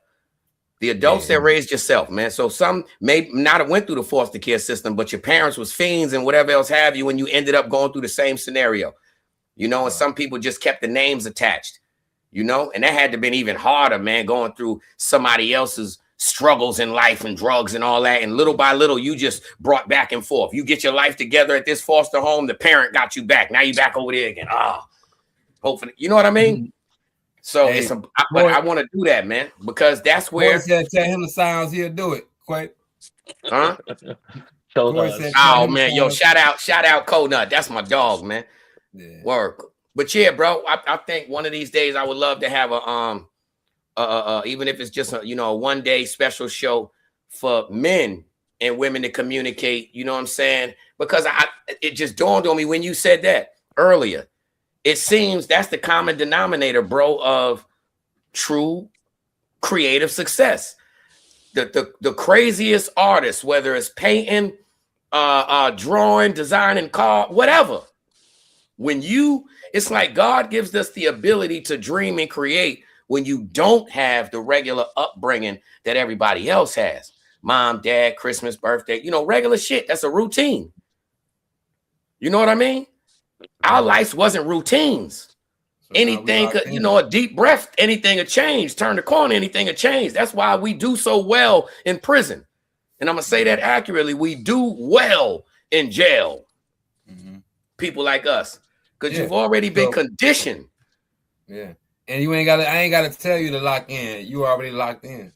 The adults that raised yourself, man. So some may not have went through the foster care system, but your parents was fiends and whatever else have you, and you ended up going through the same scenario, and some people just kept the names attached, and that had to been even harder, man, going through somebody else's struggles in life and drugs and all that. And little by little, you just brought back and forth. You get your life together at this foster home, the parent got you back. Now you back over there again. Hopefully, you know what I mean? So I want to do that, man, because that's where.
Said, tell him the sounds, he'll do it. Quite.
Huh? Oh man, yo, shout out Conut. That's my dog, man. Yeah. Work. But yeah, bro, I think one of these days I would love to have a even if it's just a one-day special show for men and women to communicate. You know what I'm saying? Because it just dawned on me when you said that earlier. It seems that's the common denominator, bro, of true creative success. The craziest artists, whether it's painting, drawing, designing, whatever. It's like God gives us the ability to dream and create when you don't have the regular upbringing that everybody else has. Mom, dad, Christmas, birthday, regular shit. That's a routine. You know what I mean? Our life wasn't routines. Anything could, a deep breath, anything would change. Turn the corner, anything would change. That's why we do so well in prison. And I'm going to say that accurately. We do well in jail. People like us. Because you've already been conditioned.
Yeah. And I ain't got to tell you to lock in. You already locked in.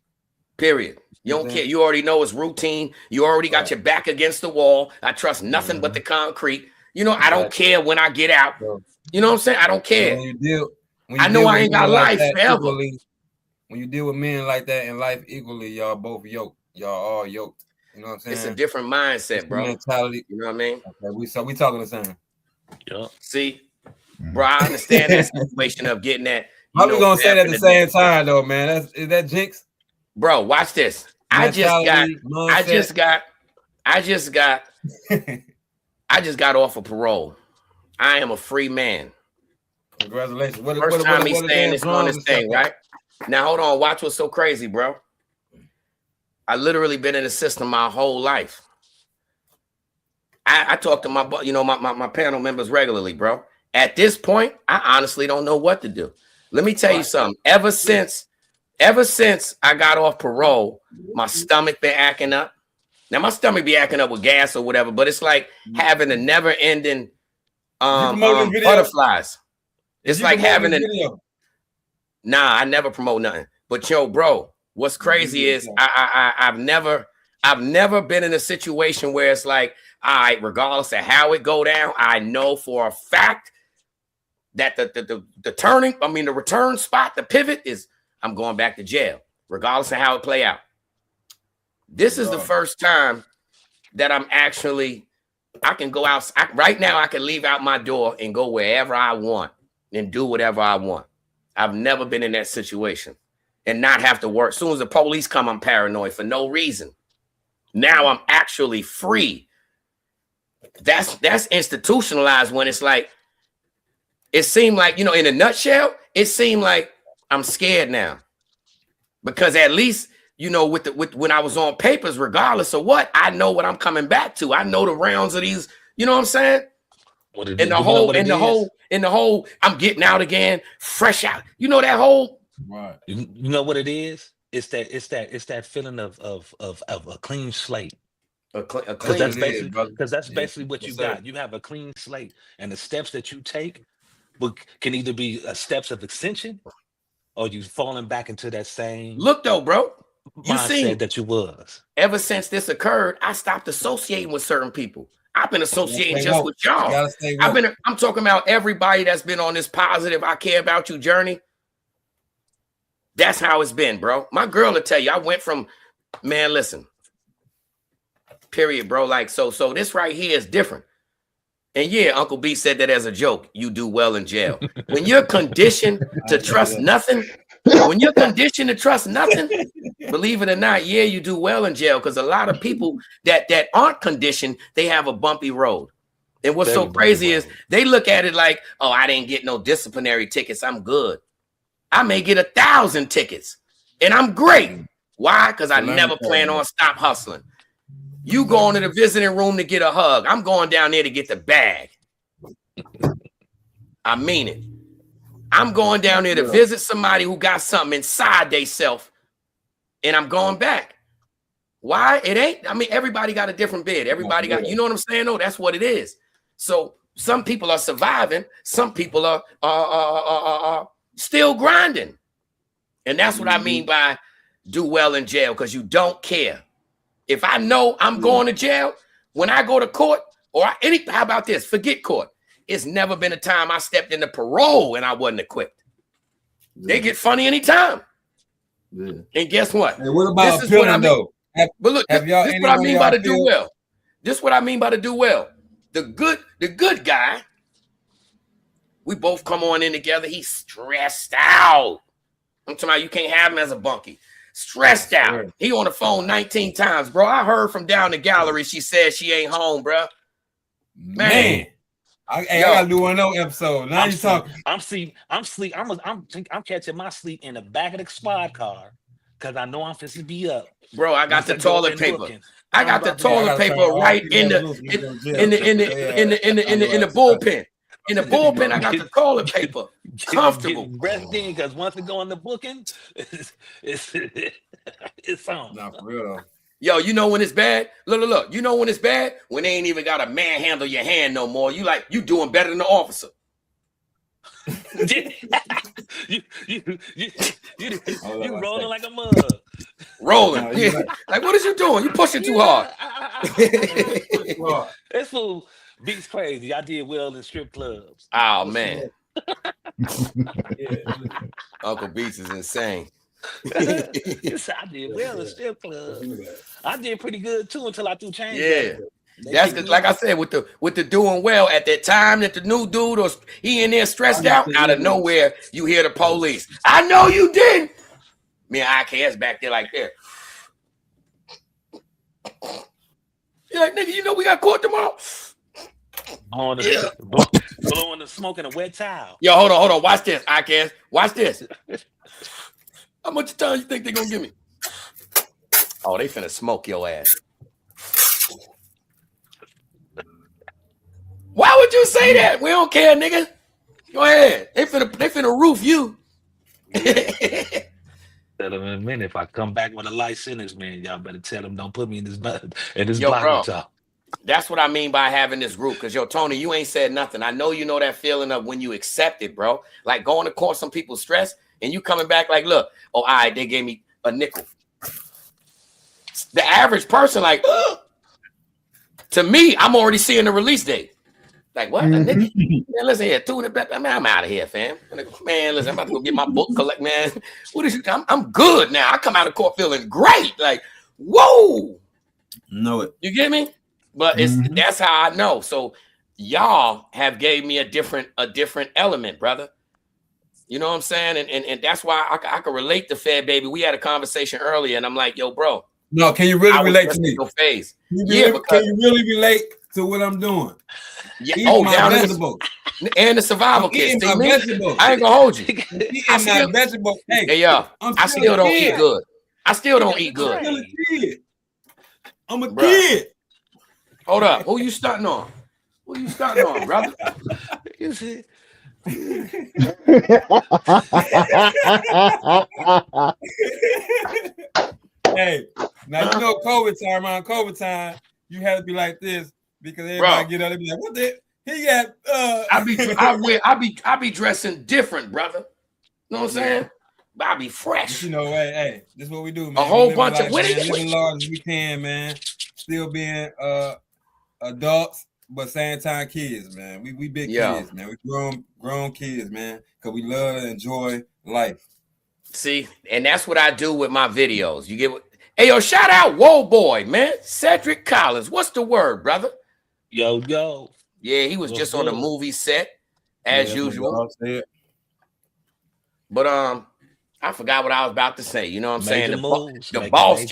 Period. You don't care. You already know it's routine. You already got your back against the wall. I trust nothing but the concrete. I don't care when I get out. You know what I'm saying? I don't care. I know I ain't got life forever.
When you deal with men like that in life equally, y'all both yoked. Y'all all yoked. You know what I'm saying?
It's a different mindset, bro.
Mentality.
You know what I mean?
Okay, we talking the same.
Yeah. See, Bro, I understand that situation of getting that.
How we gonna say that at the same time though, man? Is that jinx?
Bro, watch this. I just got off of parole. I am a free man.
Congratulations.
First time he's saying this on this thing, right? Now hold on, watch what's so crazy, bro. I literally been in the system my whole life. I talk to my panel members regularly, bro. At this point, I honestly don't know what to do. Let me tell you something. Ever since I got off parole, my stomach been acting up. Now my stomach be acting up with gas or whatever, but it's like having a never-ending butterflies. It's like having a Nah, I never promote nothing. But yo, bro, what's crazy is I've never been in a situation where it's like, all right, regardless of how it go down, I know for a fact that the return spot, the pivot is I'm going back to jail, regardless of how it play out. This is the first time that I can go out. Right now, I can leave out my door and go wherever I want and do whatever I want. I've never been in that situation and not have to work. As soon as the police come, I'm paranoid for no reason. Now I'm actually free. That's institutionalized when it's like, it seemed like, in a nutshell, it seemed like I'm scared now. Because at least, when I was on papers, regardless of what, I know what I'm coming back to. I know the rounds of these, you know what I'm saying? In the whole, I'm getting out again, fresh out. You know that whole.
Right. You know what it is? It's that feeling of a clean slate. Because that's basically what you got. You have a clean slate, and the steps that you take can either be steps of extension, or you falling back into that same.
Look though, bro. You see
that you was.
Ever since this occurred, I stopped associating with certain people. I've been associating just with y'all. I'm talking about everybody that's been on this positive I care about you journey. That's how it's been, bro. My girl will tell you, I went from, man, listen, period, bro. Like, so this right here is different. And yeah, Uncle B said that as a joke. You do well in jail. When you're conditioned to trust nothing, believe it or not, yeah, you do well in jail. Because a lot of people that aren't conditioned, they have a bumpy road. And what's so crazy is they look at it like, oh, I didn't get no disciplinary tickets. I'm good. I may get 1,000 tickets and I'm great. Why? Because I never plan on stop hustling. You going to the visiting room to get a hug. I'm going down there to get the bag. I mean it. I'm going down there to visit somebody who got something inside they self, and I'm going back. Why? It ain't. I mean, everybody got a different bed. Everybody got, you know what I'm saying? No, that's what it is. So some people are surviving. Some people are still grinding. And that's what I mean by do well in jail, because you don't care. If I know I'm going to jail, when I go to court, how about this? Forget court. It's never been a time I stepped into parole and I wasn't equipped. They get funny anytime. Yeah. And guess what?
Hey, what about appealing though?
But look, this is what I mean by to do well. This is what I mean by to do well. The good guy, we both come on in together. He's stressed out. I'm talking about you can't have him as a bunkie. Stressed out. He on the phone 19 times, bro. I heard from down the gallery. She said she ain't home, bro. Man.
I gotta do one more episode. Now you talking.
I'm catching my sleep in the back of the squad car because I know I'm fixing to be up.
Bro, I got the toilet paper. I got the toilet paper right in the bullpen. In the bullpen, I got the toilet paper. Comfortable.
Resting, because once it go in the booking, it's on.
Not for real though.
Yo, you know when it's bad? Look. You know when it's bad? When they ain't even got to manhandle your hand no more. You doing better than the officer.
you rolling like a mug.
Rolling. Yeah. Like, what is you doing? You pushing too hard.
This fool beats crazy. I did well in strip clubs.
Oh, man. Uncle Beats is insane.
I did well in strip clubs. I did pretty good too until I threw change.
Yeah. That's because, like I said, with the doing well at that time that the new dude or he in there stressed out of nowhere, you hear the police. I know you didn't. Me and IKS back there like that. You're like, nigga, you know we got court tomorrow.
Blowing the smoke in a wet towel.
Yo, hold on. Watch this, IKS. Watch this. How much time you think they're gonna give me? Oh, they finna smoke your ass. Why would you say that? We don't care, nigga. Go ahead. They finna roof you.
Tell them in a minute. If I come back with a light sentence, man, y'all better tell them don't put me in this
Yo,
block
bro,
top.
that's what I mean by having this group. Because, yo, Tony, you ain't said nothing. I know you know that feeling of when you accept it, bro. Like going to court, some people stress, and you coming back like, look, oh, all right, they gave me a nickel. The average person, like, ugh. To me, I'm already seeing the release date. Like, what? A nigga? Man, listen here, man, I'm out of here, fam. Man, listen, I'm about to go get my book collect, man. What is you? I'm good now. I come out of court feeling great. Like, whoa.
Know it.
You get me? But that's how I know. So y'all have gave me a different element, brother. You know what I'm saying? And that's why I can relate to Fed Baby. We had a conversation earlier, and I'm like, yo, bro.
No, can you really relate to me?
Your face.
Can you really relate to what I'm doing?
Yeah. Oh, down and the survival kit. I ain't gonna hold you.
I still vegetable.
Hey, yo, I still don't eat good. I still don't eat good.
I'm a kid.
Hold up. Who you starting on? Who you starting on, brother?
You see?
Hey, now you know COVID time, around COVID time, you have to be like this because everybody get up and be like, what the he got
I be dressing different, brother. You know what I'm saying? But I be fresh.
You know, hey, this is what we do, man.
A whole bunch of
living large as we can, man. Still being adults, but same time kids, man. We big kids, man. We grown kids, man, because we love and enjoy life.
See, and that's what I do with my videos. You get what? Hey, yo, shout out Whoa Boy, man. Cedric Collins. What's the word, brother?
Yo.
Yeah, he was just on the movie set as usual. But I forgot what I was about to say. You know what I'm saying? The boss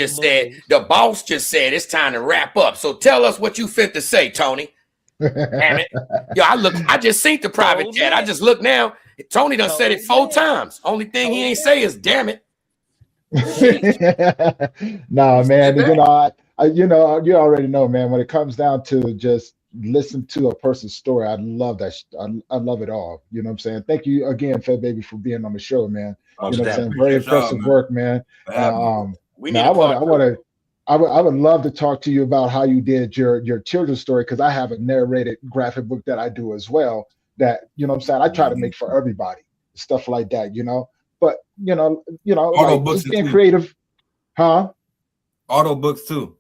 just said it's time to wrap up. So tell us what you fit to say, Tony. Damn it. Yo, I just seen the private chat. I just look now. Tony done said it 4 times. Only thing he ain't say is damn it.
Nah, man. You already know, man. When it comes down to just listen to a person's story, I love that. I love it all. You know what I'm saying? Thank you again, Fed Baby, for being on the show, man. You know what I'm saying? Very impressive work, man. I would love to talk to you about how you did your children's story, because I have a narrated graphic book that I do as well. That, you know what I'm saying, I try to make for everybody, stuff like that, you know. But you know, like, just being creative, huh?
Auto books too.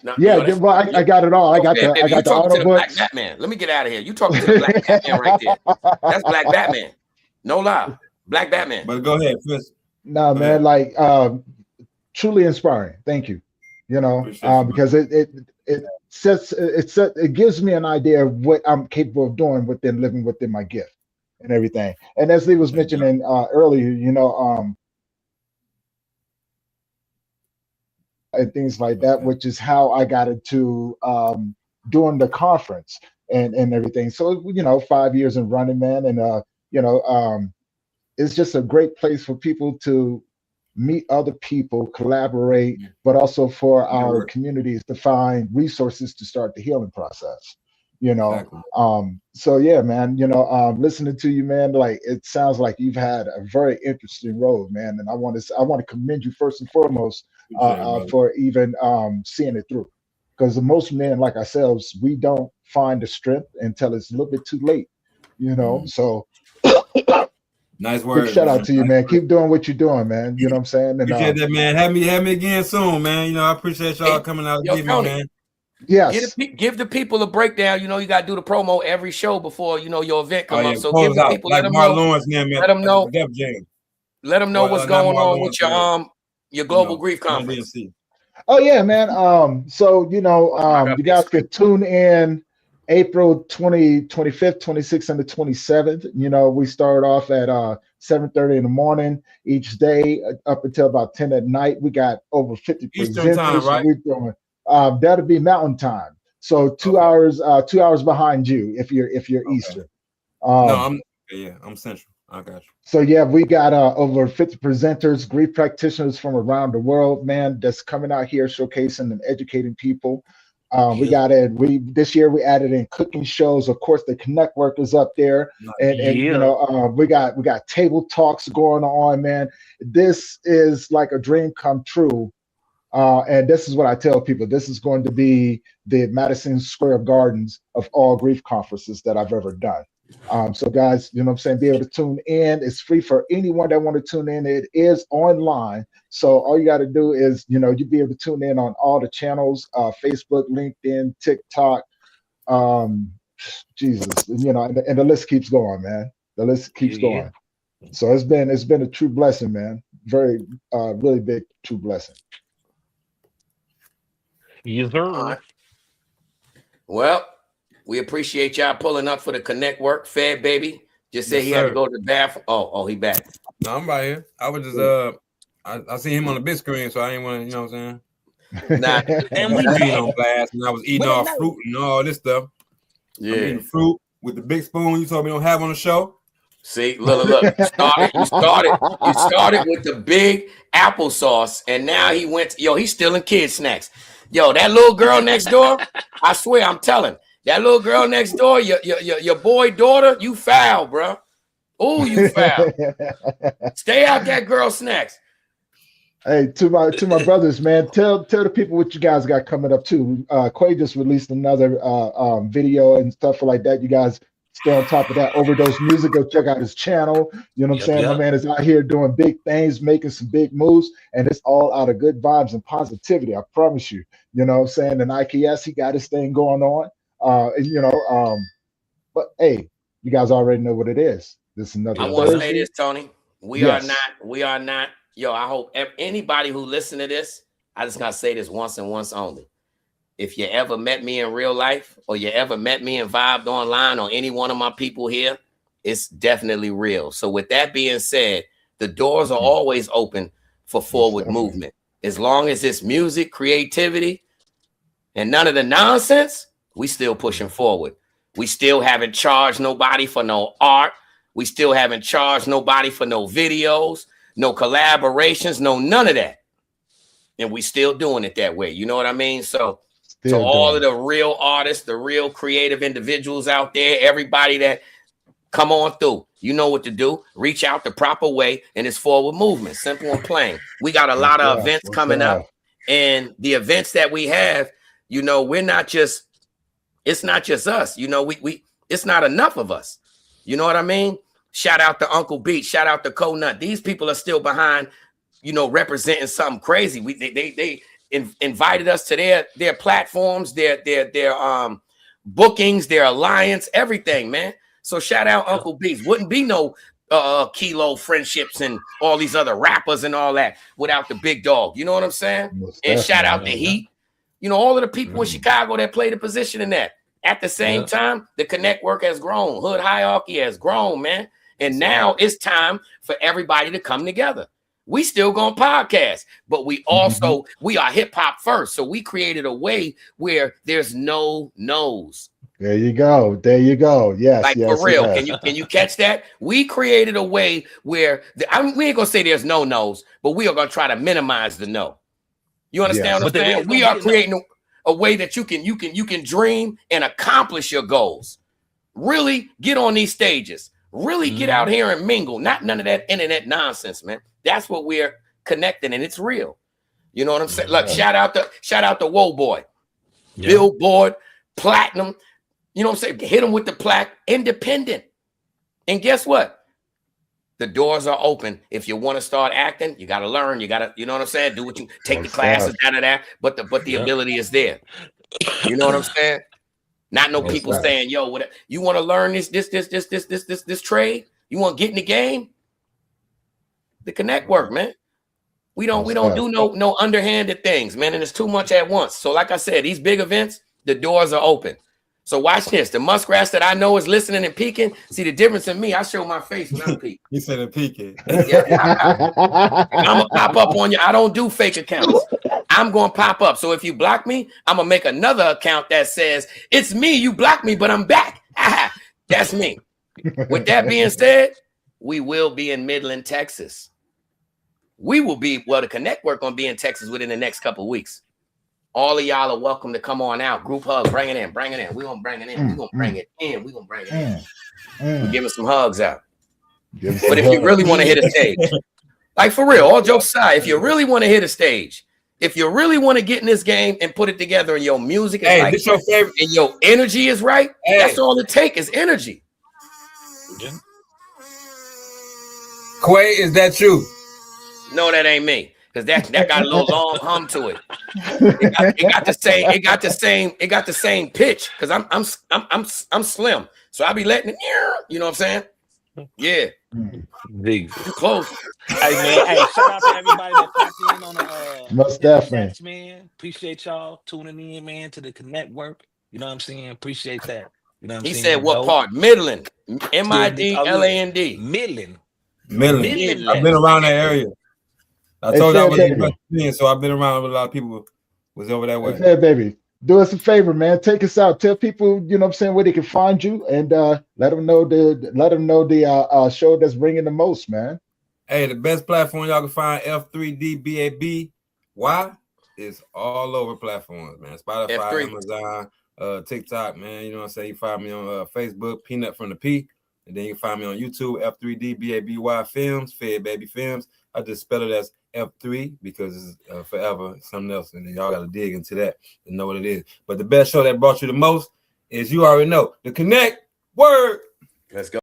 No,
well, I got it all. I got the auto books.
Black Batman. Let me get out of here. You talking to the Black Batman right there? That's Black Batman. No lie, Black Batman.
But go ahead, Chris.
No, man, like truly inspiring. Thank you. You know, because it gives me an idea of what I'm capable of doing within living within my gift and everything. And as Lee was mentioning earlier, you know, and things like that, which is how I got into doing the conference and everything. So, you know, 5 years in running, man, and you know, it's just a great place for people to meet other people, collaborate, but also for our communities to find resources to start the healing process, you know. Exactly. So yeah, man, you know, listening to you, man, like, it sounds like you've had a very interesting road, man. And I want to commend you first and foremost for even seeing it through, because most men like ourselves, we don't find the strength until it's a little bit too late, you know. So
nice word.
Big shout out to you, man. Keep doing what you're doing, man. You know what I'm saying? And,
appreciate that, man. Have me again soon, man. You know, I appreciate y'all coming out and giving me, man.
Yes.
Give the people a breakdown. You know, you got to do the promo every show before, you know, your event come up. So
give
the people,
like
let them know. Let them know what's going on with your global grief conference.
Oh yeah, man. So you guys can tune in April 25th, 26th, and the 27th. We start off at 7:30 in the morning each day up until about 10 at night. We got over 50
Eastern time,
presenters.
right?
We're doing that'll be Mountain Time. So 2 hours behind you if you're Eastern.
No, I'm Central. I got you.
So yeah, we got over 50 presenters, grief practitioners from around the world, man, that's coming out here showcasing and educating people. This year we added in cooking shows. Of course, the Connectwork is up there, and we got table talks going on, man. This is like a dream come true. And this is what I tell people. This is going to be the Madison Square Gardens of all grief conferences that I've ever done. So guys, be able to tune in. It's free for anyone that want to tune in. It is online. So all you got to do is, you be able to tune in on all the channels, Facebook, LinkedIn, TikTok, Jesus, and the list keeps going, man. The list keeps going. So it's been a true blessing, man. Very, really big, true blessing.
Yes, sir. All right. Well, we appreciate y'all pulling up for the Connectwork. Fed Baby just said he had to go to the bathroom. Oh, he back.
No, I'm right here. I was just I seen him on the big screen, so I didn't want to, you know what I'm saying?
Nah,
and we being on blast, and I was eating all fruit and all this stuff.
Yeah,
I'm eating fruit with the big spoon you told me don't have on the show.
See, look. You started with the big applesauce, and now he went. He's stealing kid snacks. That little girl next door. I swear, I'm telling. That little girl next door, your boy daughter, you foul, bro. Oh, you foul. Stay out that girl snacks.
Hey, to my brothers, man, tell the people what you guys got coming up too. Quay just released another video and stuff like that. You guys stay on top of that. Overdose Music, go check out his channel. You know what I'm saying? My man is out here doing big things, making some big moves, and it's all out of good vibes and positivity. I promise you. You know what I'm saying? And IKS, he got his thing going on. But hey, you guys already know what it is. This is another.
I want to say this, Tony. We are not. I hope anybody who listen to this, I just gotta say this once and once only. If you ever met me in real life, or you ever met me and vibed online, or any one of my people here, it's definitely real. So with that being said, the doors are always open for forward movement. As long as it's music, creativity, and none of the nonsense, we still pushing forward. We still haven't charged nobody for no art. We still haven't charged nobody for no videos, no collaborations, no none of that. And we still doing it that way. You know what I mean? So to all of the real artists, the real creative individuals out there, everybody that come on through, you know what to do. Reach out the proper way, and it's forward movement. Simple and plain. We got a lot of events coming up, and the events that we have, we're not just, it's not just us. We it's not enough of us. You know what I mean? Shout out to Uncle Beat. Shout out to Conut. These people are still behind, representing something crazy. They invited us to their platforms, their bookings, their alliance, everything, man. So shout out Uncle Beats. Wouldn't be no Kilo friendships and all these other rappers and all that without the big dog. You know what I'm saying? And shout out to Heat. All of the people in Chicago that played a position in that. At the same time, the Connectwork has grown. Hood Hierarchy has grown, man. And now it's time for everybody to come together. We still gonna podcast, but we also, we are hip hop first. So we created a way where there's no no's.
There you go. Yes.
Like for real. Can you catch that? We created a way where we ain't gonna say there's no no's, but we are gonna try to minimize the no. You understand what I'm saying? We are creating a way that you can dream and accomplish your goals. Really get on these stages. Really get out here and mingle. Not none of that internet nonsense, man. That's what we're connecting, and it's real. You know what I'm saying? Look, shout out to Whoa Boy, Billboard, Platinum. You know what I'm saying? Hit them with the plaque, independent. And guess what? The doors are open. If you want to start acting, you got to learn. You got to, you know what I'm saying? Do what you take the classes out of that. But the ability is there. You know what I'm saying? Not no people saying, yo, what you want to learn this trade? You want to get in the game? The Connectwork, man. We don't do no underhanded things, man. And it's too much at once. So like I said, these big events, the doors are open. So watch this. The muskrats that I know is listening and peeking. See the difference in me. I show my face when I'm peeking.
He said peeking.
Yeah, I'm gonna pop up on you. I don't do fake accounts. I'm gonna pop up. So if you block me, I'm gonna make another account that says it's me. You blocked me, but I'm back. That's me. With that being said, we will be in Midland, Texas. We will be, well, the Connectwork gonna be in Texas within the next couple of weeks. All of y'all are welcome to come on out. Group hug, bring it in, bring it in. We're gonna bring it in. We're gonna bring it in. We're gonna bring it in. We're giving some hugs out. But if you really want to hit a stage, like for real, all jokes aside, if you really want to hit a stage, if you really want to get in this game and put it together and your music is like,
this your favorite,
and your energy is right, that's all it takes is energy.
Quay, is that you?
No, that ain't me. Because that got a little long hum to it. It got the same pitch. Because I'm slim. So I'll be letting it, you know what I'm saying? Yeah.
Big.
Too close.
Hey man, hey, shout out to everybody that popped in on the
most definitely,
man. Appreciate y'all tuning in, man, to the Connectwork. You know what I'm saying? Appreciate that. You know what I'm saying?
He said what part? Midland. MIDLAND.
Midland.
Midland. I've been around that area. I told you I was in, so I've been around with a lot of people was over that way.
Hey, baby, do us a favor, man. Take us out. Tell people, you know what I'm saying, where they can find you, and let them know the show that's bringing the most, man.
Hey, the best platform y'all can find F3DBABY is all over platforms, man. Spotify,
F3.
Amazon, TikTok, man. You know what I'm saying? You find me on Facebook, Peanut from the P, and then you can find me on YouTube, F3DBABY Films, Fed Baby Films. I just spell it as F3 because it's forever something else, and then y'all got to dig into that and know what it is. But the best show that brought you the most is, you already know, the Connectwork.
Let's go.